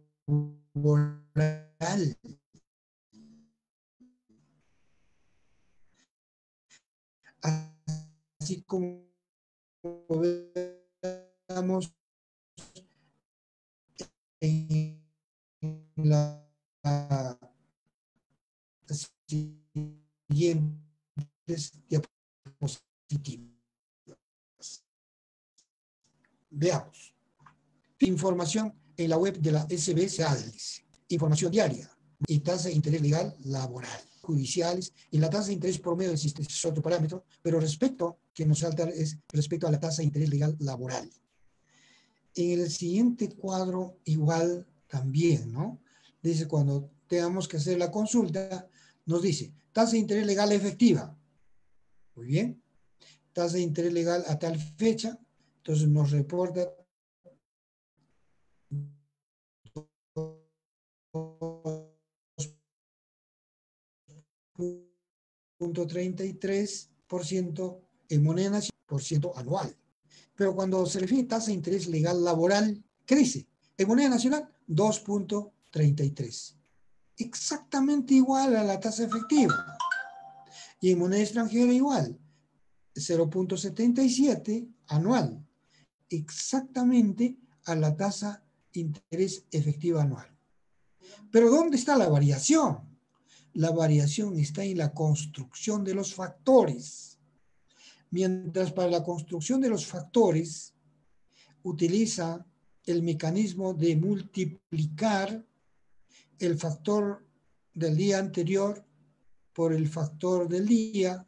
Así como veamos en la siguientes diapositivas. Veamos. Información en la web de la SBS, información diaria y tasa de interés legal laboral, judiciales, y la tasa de interés promedio es otro parámetro, pero respecto, que nos salta es respecto a la tasa de interés legal laboral. En el siguiente cuadro igual también, ¿no? Dice, cuando tengamos que hacer la consulta, nos dice, tasa de interés legal efectiva. Muy bien. Tasa de interés legal a tal fecha, entonces nos reporta 2.33% en moneda nacional, por ciento anual. Pero cuando se refiere a tasa de interés legal laboral, ¿qué dice? En moneda nacional, 2.33. exactamente igual a la tasa efectiva. Y en moneda extranjera igual, 0.77 anual, exactamente a la tasa de interés efectiva anual. Pero ¿dónde está la variación? La variación está en la construcción de los factores. Mientras para la construcción de los factores utiliza el mecanismo de multiplicar el factor del día anterior por el factor del día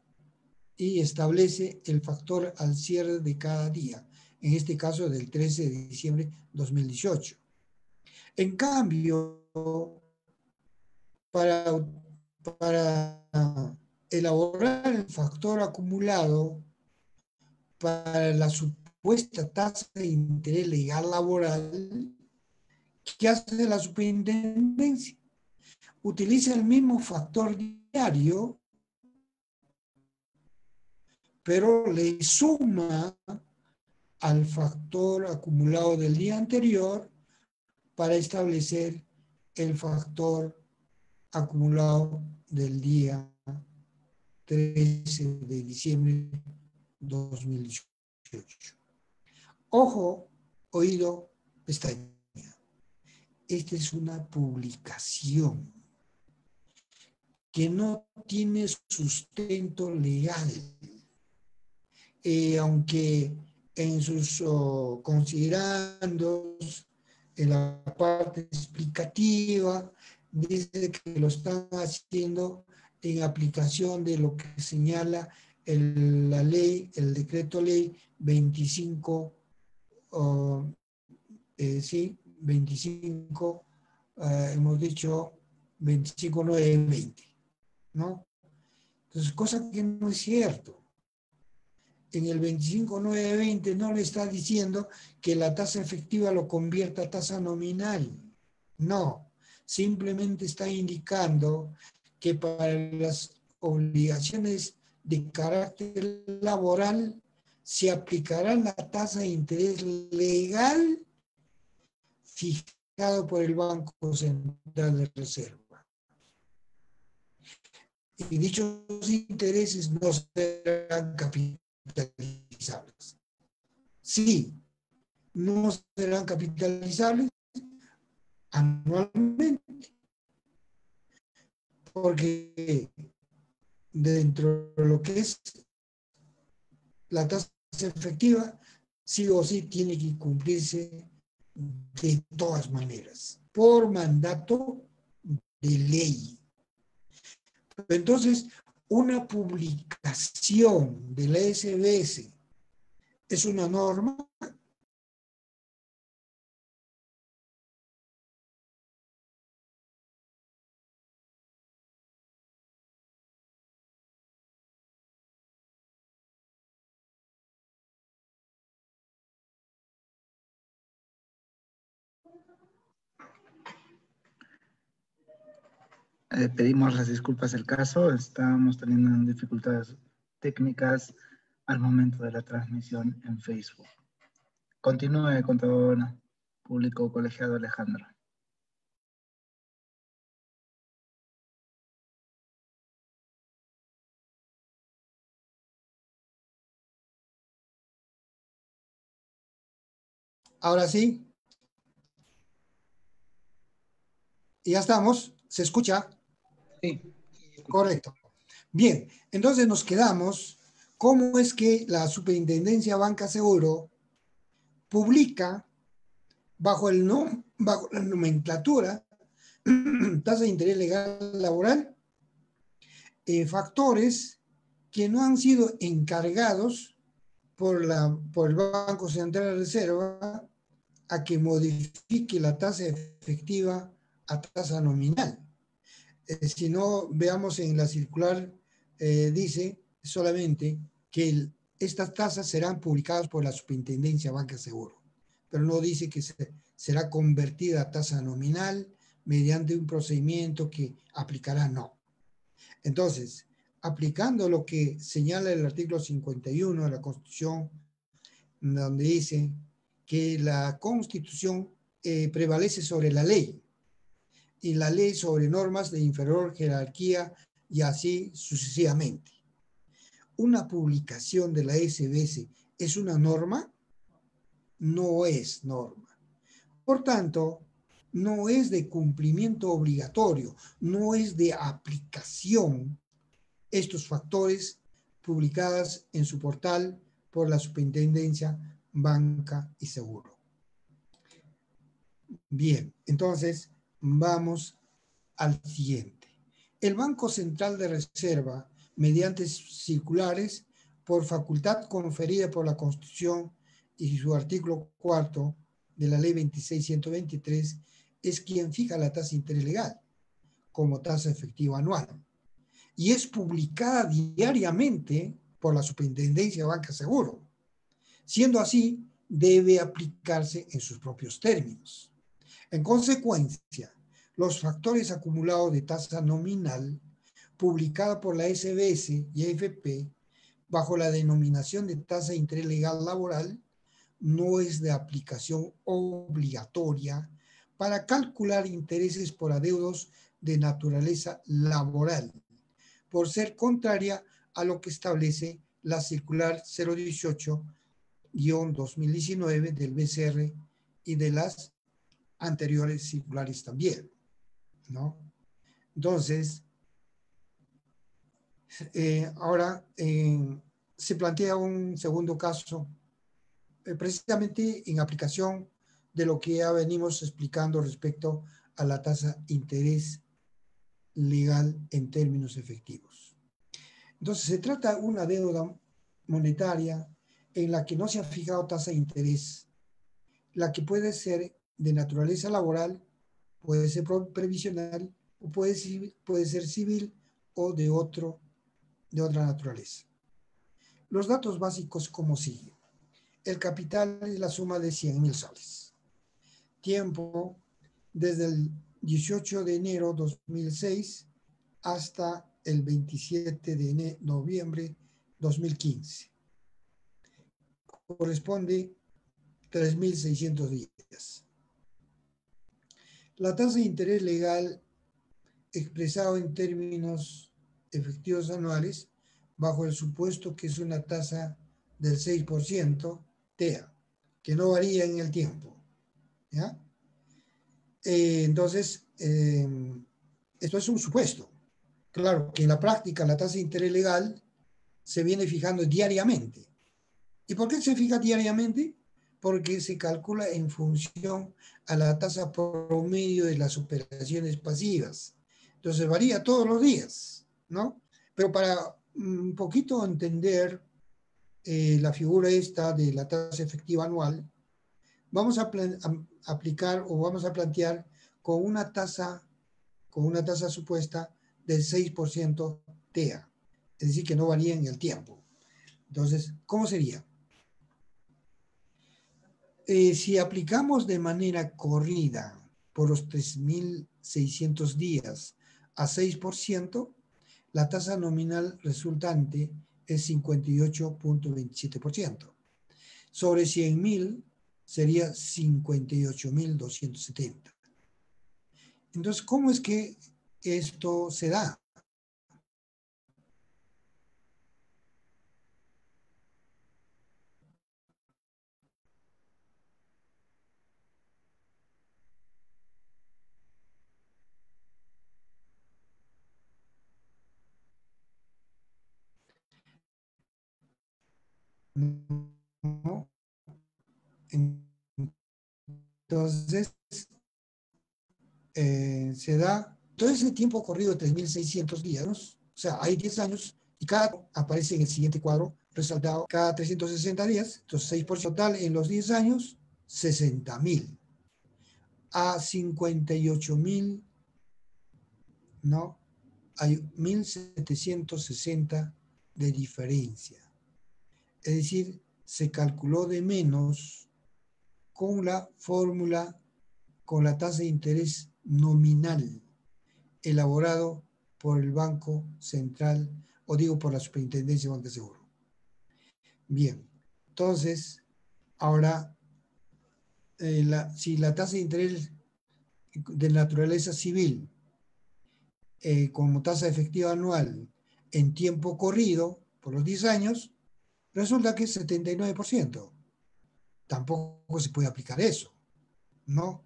y establece el factor al cierre de cada día, en este caso del 13 de diciembre de 2018. En cambio, para elaborar el factor acumulado para la supuesta tasa de interés legal laboral, ¿qué hace la superintendencia? Utiliza el mismo factor diario, pero le suma al factor acumulado del día anterior para establecer el factor acumulado del día 13 de diciembre de 2018. Ojo, oído, pestaña. Esta es una publicación que no tiene sustento legal, aunque en sus considerandos, en la parte explicativa, dice que lo están haciendo en aplicación de lo que señala la ley, el decreto ley 25, 25, hemos dicho 25.920, ¿no? Entonces, cosa que no es cierto. En el 25.920 no le está diciendo que la tasa efectiva lo convierta a tasa nominal. No, simplemente está indicando que para las obligaciones de carácter laboral se aplicará la tasa de interés legal fijado por el Banco Central de Reserva. Y dichos intereses no serán capitalizables. Sí, no serán capitalizables anualmente, porque dentro de lo que es la tasa efectiva, sí o sí tiene que cumplirse de todas maneras, por mandato de ley. Entonces, una publicación de la SBS es una norma. Pedimos las disculpas del caso, estábamos teniendo dificultades técnicas al momento de la transmisión en Facebook. Continúe, contador público colegiado Alejandro. Ahora sí. Ya estamos. ¿Se escucha? Sí. Correcto. Bien, entonces nos quedamos. ¿Cómo es que la Superintendencia Banca Seguro publica bajo la nomenclatura tasa de interés legal laboral factores que no han sido encargados por el Banco Central de Reserva a que modifique la tasa efectiva a tasa nominal? Si no, veamos en la circular, dice solamente que estas tasas serán publicadas por la Superintendencia Banca Seguro, pero no dice que será convertida a tasa nominal mediante un procedimiento que aplicará, no. Entonces, aplicando lo que señala el artículo 51 de la Constitución, donde dice que la Constitución prevalece sobre la ley. y la ley sobre normas de inferior jerarquía y así sucesivamente. ¿Una publicación de la SBS es una norma? No es norma. Por tanto, no es de cumplimiento obligatorio, no es de aplicación estos factores publicadas en su portal por la Superintendencia Banca y Seguro. Bien, entonces vamos al siguiente. El Banco Central de Reserva, mediante circulares, por facultad conferida por la Constitución y su artículo 4 de la Ley 26.123, es quien fija la tasa de interés legal como tasa efectiva anual y es publicada diariamente por la Superintendencia de Banca Seguro. Siendo así, debe aplicarse en sus propios términos. En consecuencia, los factores acumulados de tasa nominal publicada por la SBS y AFP bajo la denominación de tasa de interés legal laboral no es de aplicación obligatoria para calcular intereses por adeudos de naturaleza laboral, por ser contraria a lo que establece la circular 018-2019 del BCR y de las anteriores circulares también, ¿no? Entonces, ahora se plantea un segundo caso, precisamente en aplicación de lo que ya venimos explicando respecto a la tasa de interés legal en términos efectivos. Entonces, se trata de una deuda monetaria en la que no se ha fijado tasa de interés, la que puede ser de naturaleza laboral, puede ser previsional, o puede ser civil o de otra naturaleza. Los datos básicos como sigue. El capital es la suma de 100.000 soles. Tiempo, desde el 18 de enero 2006 hasta el 27 de noviembre 2015. Corresponde 3.600 días. La tasa de interés legal expresado en términos efectivos anuales bajo el supuesto que es una tasa del 6% TEA, que no varía en el tiempo, ¿ya? Entonces, esto es un supuesto. Claro que en la práctica la tasa de interés legal se viene fijando diariamente. ¿Y por qué se fija diariamente? Porque se calcula en función a la tasa promedio de las operaciones pasivas. Entonces varía todos los días, ¿no? Pero para un poquito entender la figura esta de la tasa efectiva anual, vamos a aplicar o vamos a plantear con una tasa supuesta del 6% TEA, es decir, que no varía en el tiempo. Entonces, ¿cómo sería? Si aplicamos de manera corrida por los 3.600 días a 6%, la tasa nominal resultante es 58.27%. Sobre 100.000 sería 58.270. Entonces, ¿cómo es que esto se da? ¿No? Entonces, se da todo ese tiempo corrido de 3.600 días, ¿no? O sea, hay 10 años y cada aparece en el siguiente cuadro resaltado cada 360 días, entonces 6% total en los 10 años, 60.000. A 58.000, ¿no? Hay 1.760 de diferencia. Es decir, se calculó de menos con la fórmula, con la tasa de interés nominal elaborado por el Banco Central, o digo por la Superintendencia de Banca de Seguro. Bien, entonces, ahora, si la tasa de interés de naturaleza civil como tasa efectiva anual en tiempo corrido por los 10 años, resulta que es 79%. Tampoco se puede aplicar eso, ¿no?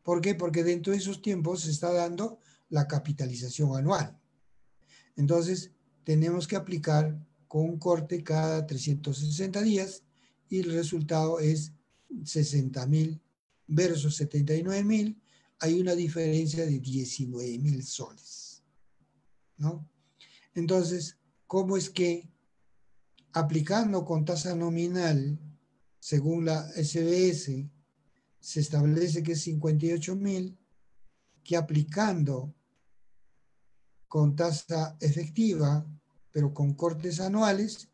¿Por qué? Porque dentro de esos tiempos se está dando la capitalización anual. Entonces, tenemos que aplicar con un corte cada 360 días y el resultado es 60.000 versus 79.000. Hay una diferencia de 19.000 soles, ¿no? Entonces, ¿cómo es que aplicando con tasa nominal, según la SBS, se establece que es 58.000, que aplicando con tasa efectiva, pero con cortes anuales,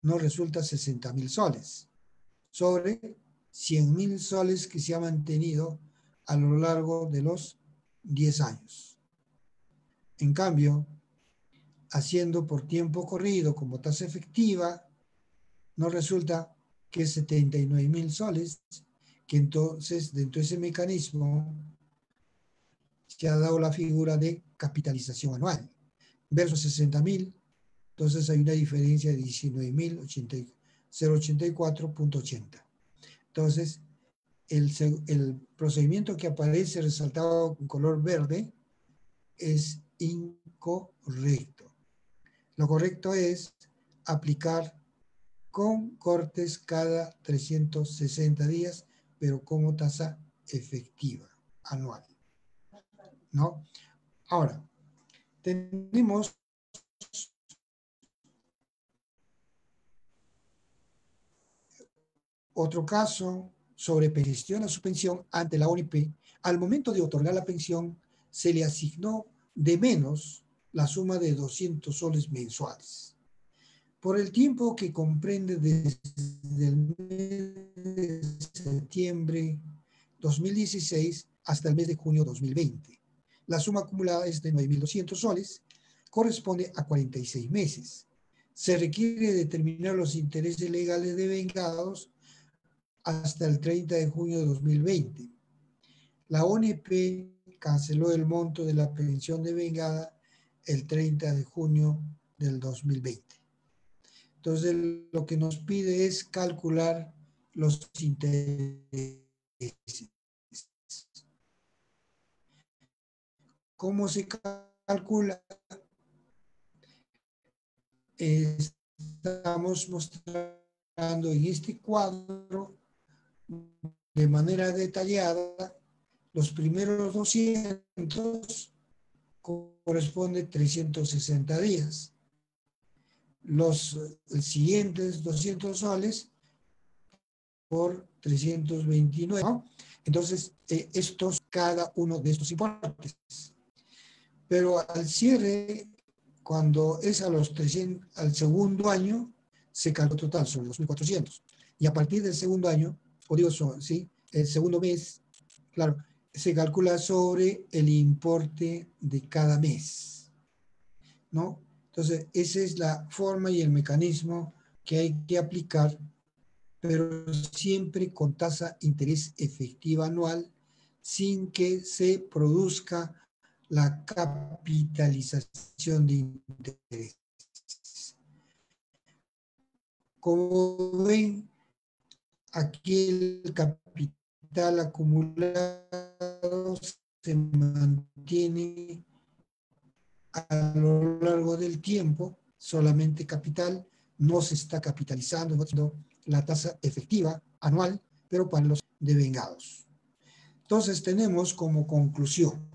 nos resulta 60.000 soles, sobre 100.000 soles que se ha mantenido a lo largo de los 10 años. En cambio, haciendo por tiempo corrido como tasa efectiva, nos resulta que es 79.000 soles, que entonces dentro de ese mecanismo se ha dado la figura de capitalización anual, versus 60.000, entonces hay una diferencia de 19.084.80. Entonces, el procedimiento que aparece resaltado con color verde es incorrecto. Lo correcto es aplicar con cortes cada 360 días, pero como tasa efectiva anual, ¿no? Ahora, tenemos otro caso sobre gestión a su pensión ante la ONP. Al momento de otorgar la pensión, se le asignó de menos la suma de 200 soles mensuales. Por el tiempo que comprende desde el mes de septiembre 2016 hasta el mes de junio 2020. La suma acumulada es de 9.200 soles, corresponde a 46 meses. Se requiere determinar los intereses legales devengados hasta el 30 de junio de 2020. La ONP canceló el monto de la pensión devengada el 30 de junio del 2020. Entonces, lo que nos pide es calcular los intereses. ¿Cómo se calcula? Estamos mostrando en este cuadro de manera detallada los primeros 200 corresponde 360 días. Los siguientes 200 soles por 329, ¿no? Entonces, estos, cada uno de estos importes. Pero al cierre, cuando es a los 300, al segundo año, se calcula total sobre 2.400. Y a partir del segundo año, o digo, ¿sí? El segundo mes, claro, se calcula sobre el importe de cada mes, ¿no? Entonces, esa es la forma y el mecanismo que hay que aplicar, pero siempre con tasa interés efectiva anual, sin que se produzca la capitalización de interés. Como ven, aquí el capital acumulado se mantiene a lo largo del tiempo, solamente capital, no se está capitalizando, no la tasa efectiva anual, pero para los devengados. Entonces tenemos como conclusión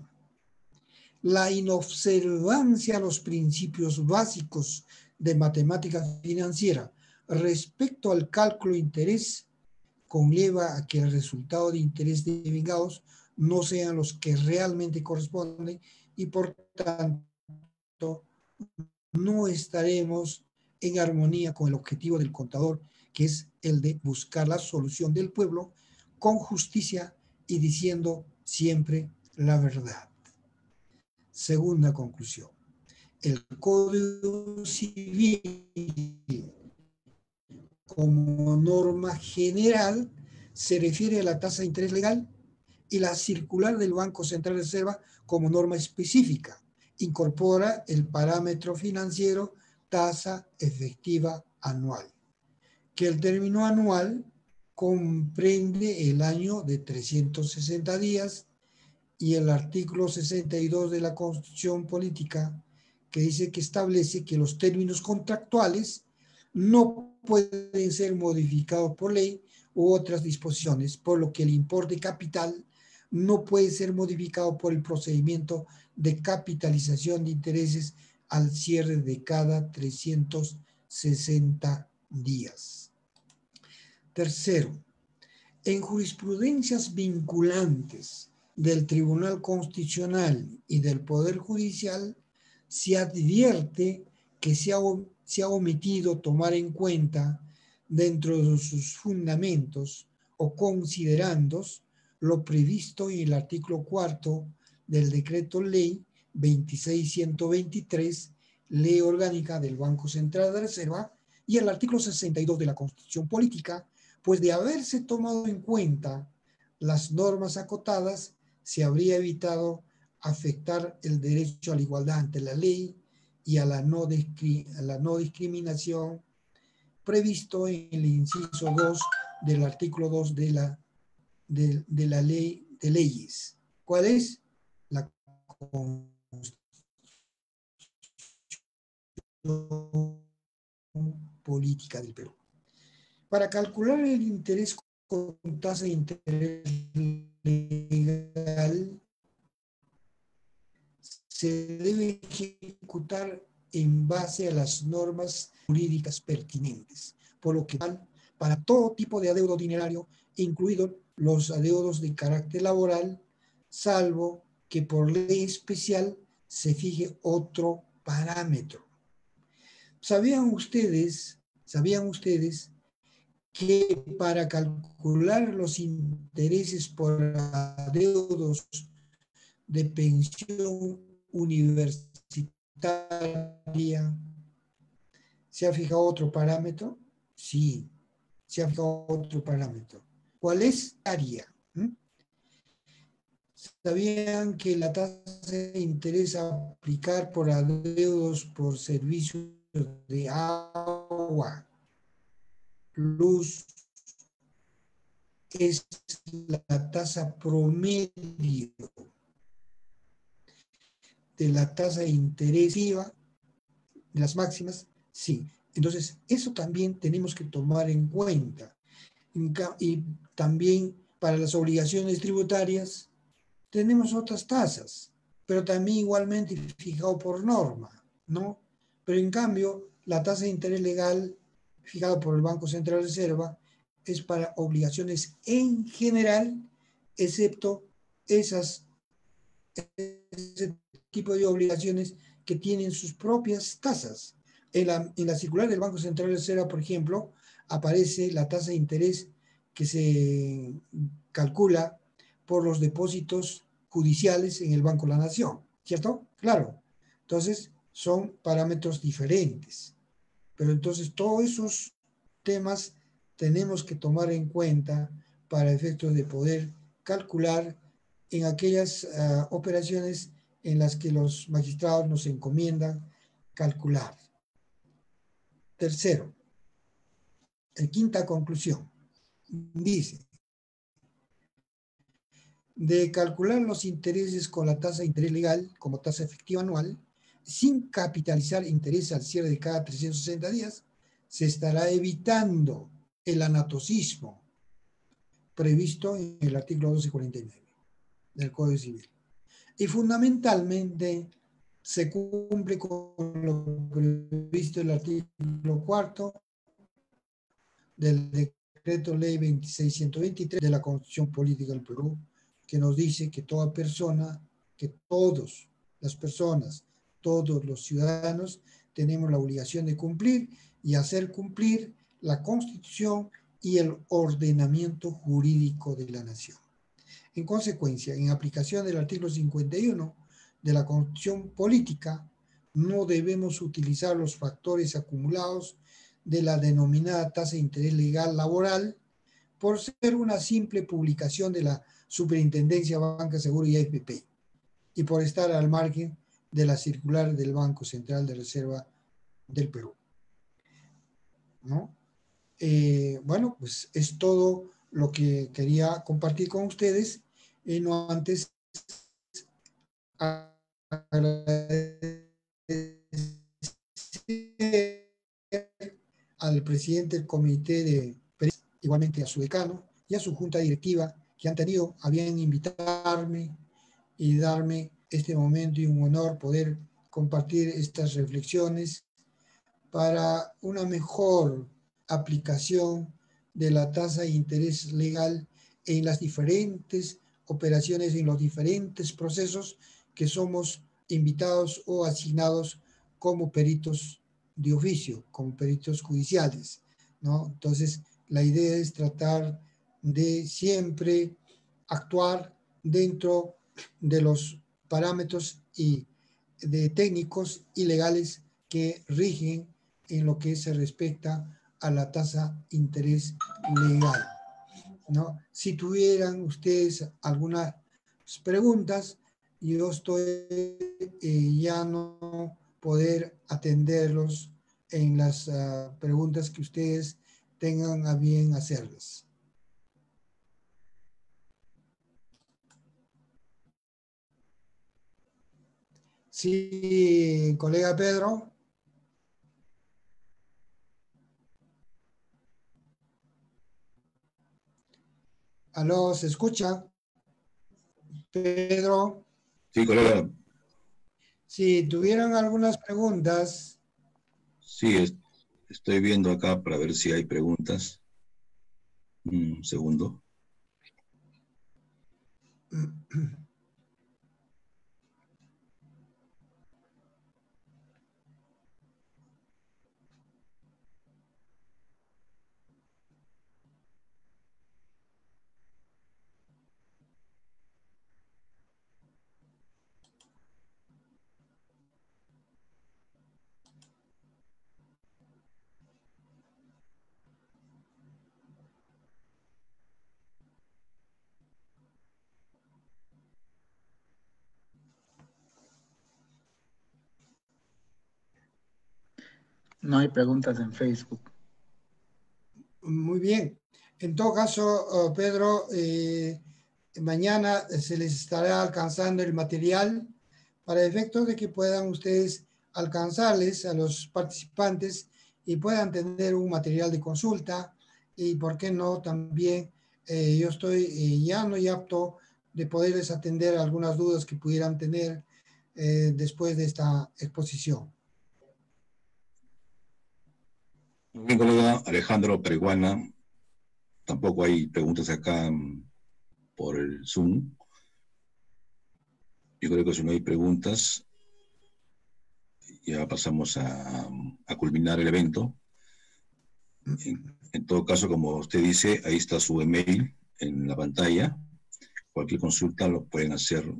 la inobservancia a los principios básicos de matemática financiera respecto al cálculo de interés conlleva a que el resultado de interés devengados no sean los que realmente corresponden y por tanto no estaremos en armonía con el objetivo del contador, que es el de buscar la solución del pueblo con justicia y diciendo siempre la verdad. Segunda conclusión. El Código Civil, como norma general, se refiere a la tasa de interés legal y la circular del Banco Central de Reserva como norma específica. Incorpora el parámetro financiero tasa efectiva anual, que el término anual comprende el año de 360 días y el artículo 62 de la Constitución Política, que dice que establece que los términos contractuales no pueden ser modificados por ley u otras disposiciones, por lo que el importe capital no puede ser modificado por el procedimiento de capitalización de intereses al cierre de cada 360 días. Tercero, en jurisprudencias vinculantes del Tribunal Constitucional y del Poder Judicial, se advierte que se ha omitido tomar en cuenta dentro de sus fundamentos o considerandos lo previsto en el artículo 4 del Decreto Ley 26.123, Ley Orgánica del Banco Central de Reserva, y el artículo 62 de la Constitución Política, pues de haberse tomado en cuenta las normas acotadas, se habría evitado afectar el derecho a la igualdad ante la ley y a la no discriminación previsto en el inciso 2 del artículo 2 de la ley de leyes. ¿Cuál es? La Constitución Política del Perú. Para calcular el interés con tasa de interés legal, se debe ejecutar en base a las normas jurídicas pertinentes, por lo que para todo tipo de adeudo dinerario, incluidos los adeudos de carácter laboral, salvo que por ley especial se fije otro parámetro. ¿Sabían ustedes que para calcular los intereses por adeudos de pensión universitaria se ha fijado otro parámetro? Sí, se ha fijado otro parámetro. ¿Cuál es? Área. ¿Sabían que la tasa de interés a aplicar por adeudos por servicios de agua, luz, es la tasa promedio de la tasa de interés IVA, de las máximas? Sí. Entonces, eso también tenemos que tomar en cuenta. Y también para las obligaciones tributarias tenemos otras tasas, pero también igualmente fijado por norma, ¿no? Pero en cambio, la tasa de interés legal fijada por el Banco Central de Reserva es para obligaciones en general, excepto ese tipo de obligaciones que tienen sus propias tasas. En la circular del Banco Central de Reserva, por ejemplo, aparece la tasa de interés que se calcula por los depósitos judiciales en el Banco de la Nación, ¿cierto? Claro. Entonces, son parámetros diferentes. Pero entonces, todos esos temas tenemos que tomar en cuenta para efectos de poder calcular en aquellas operaciones en las que los magistrados nos encomiendan calcular. Tercero, quinta conclusión, dice, de calcular los intereses con la tasa de interés legal como tasa efectiva anual, sin capitalizar interés al cierre de cada 360 días, se estará evitando el anatocismo previsto en el artículo 1249 del Código Civil. Y fundamentalmente se cumple con lo previsto en el artículo 4 del Decreto Ley 26.123 de la Constitución Política del Perú, que nos dice que toda persona, que todas las personas, todos los ciudadanos tenemos la obligación de cumplir y hacer cumplir la Constitución y el ordenamiento jurídico de la nación. En consecuencia, en aplicación del artículo 51 de la Constitución Política, no debemos utilizar los factores acumulados de la denominada tasa de interés legal laboral por ser una simple publicación de la Superintendencia Banca, Seguro y AFP, y por estar al margen de la circular del Banco Central de Reserva del Perú, ¿no? Bueno, pues es todo lo que quería compartir con ustedes, no antes agradecer al presidente del comité de periodistas, igualmente a su decano y a su junta directiva, que han tenido a bien invitarme y darme este momento y un honor poder compartir estas reflexiones para una mejor aplicación de la tasa de interés legal en las diferentes operaciones, en los diferentes procesos que somos invitados o asignados como peritos de oficio, como peritos judiciales, ¿no? Entonces, la idea es tratar de siempre actuar dentro de los parámetros y de técnicos y legales que rigen en lo que se respecta a la tasa de interés legal, ¿no? Si tuvieran ustedes algunas preguntas, yo estoy ya no poder atenderlos en las preguntas que ustedes tengan a bien hacerlas. Sí, colega Pedro. Aló, ¿se escucha? Pedro. Sí, colega. Si tuvieran algunas preguntas. Sí, estoy viendo acá para ver si hay preguntas. Un segundo. No hay preguntas en Facebook. Muy bien. En todo caso, Pedro, mañana se les estará alcanzando el material para efectos de que puedan ustedes alcanzarles a los participantes y puedan tener un material de consulta y, ¿por qué no? También yo estoy llano y apto de poderles atender algunas dudas que pudieran tener después de esta exposición. Muy bien, colega Alejandro Peruana. Tampoco hay preguntas acá por el Zoom. Yo creo que si no hay preguntas, ya pasamos a culminar el evento. En todo caso, como usted dice, ahí está su email en la pantalla. Cualquier consulta lo pueden hacer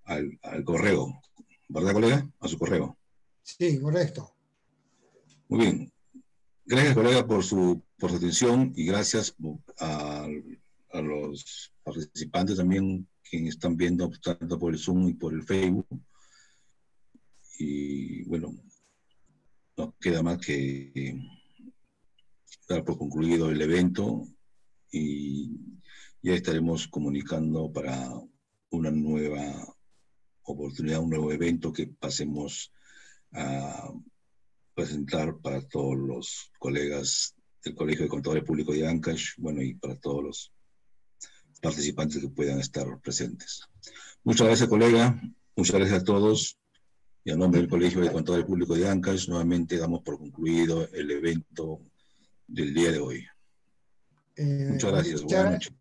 al correo. ¿Verdad, colega? A su correo. Sí, correcto. Muy bien. Gracias, colega, por su atención y gracias a los participantes también que están viendo tanto por el Zoom y por el Facebook. Y bueno, no queda más que dar por concluido el evento y ya estaremos comunicando para una nueva oportunidad, un nuevo evento que pasemos a presentar para todos los colegas del Colegio de Contadores Públicos de Ancash, bueno, y para todos los participantes que puedan estar presentes. Muchas gracias, colega. Muchas gracias a todos. Y a nombre del Colegio de Contadores Públicos de Ancash, nuevamente damos por concluido el evento del día de hoy. Muchas gracias. Buenas noches.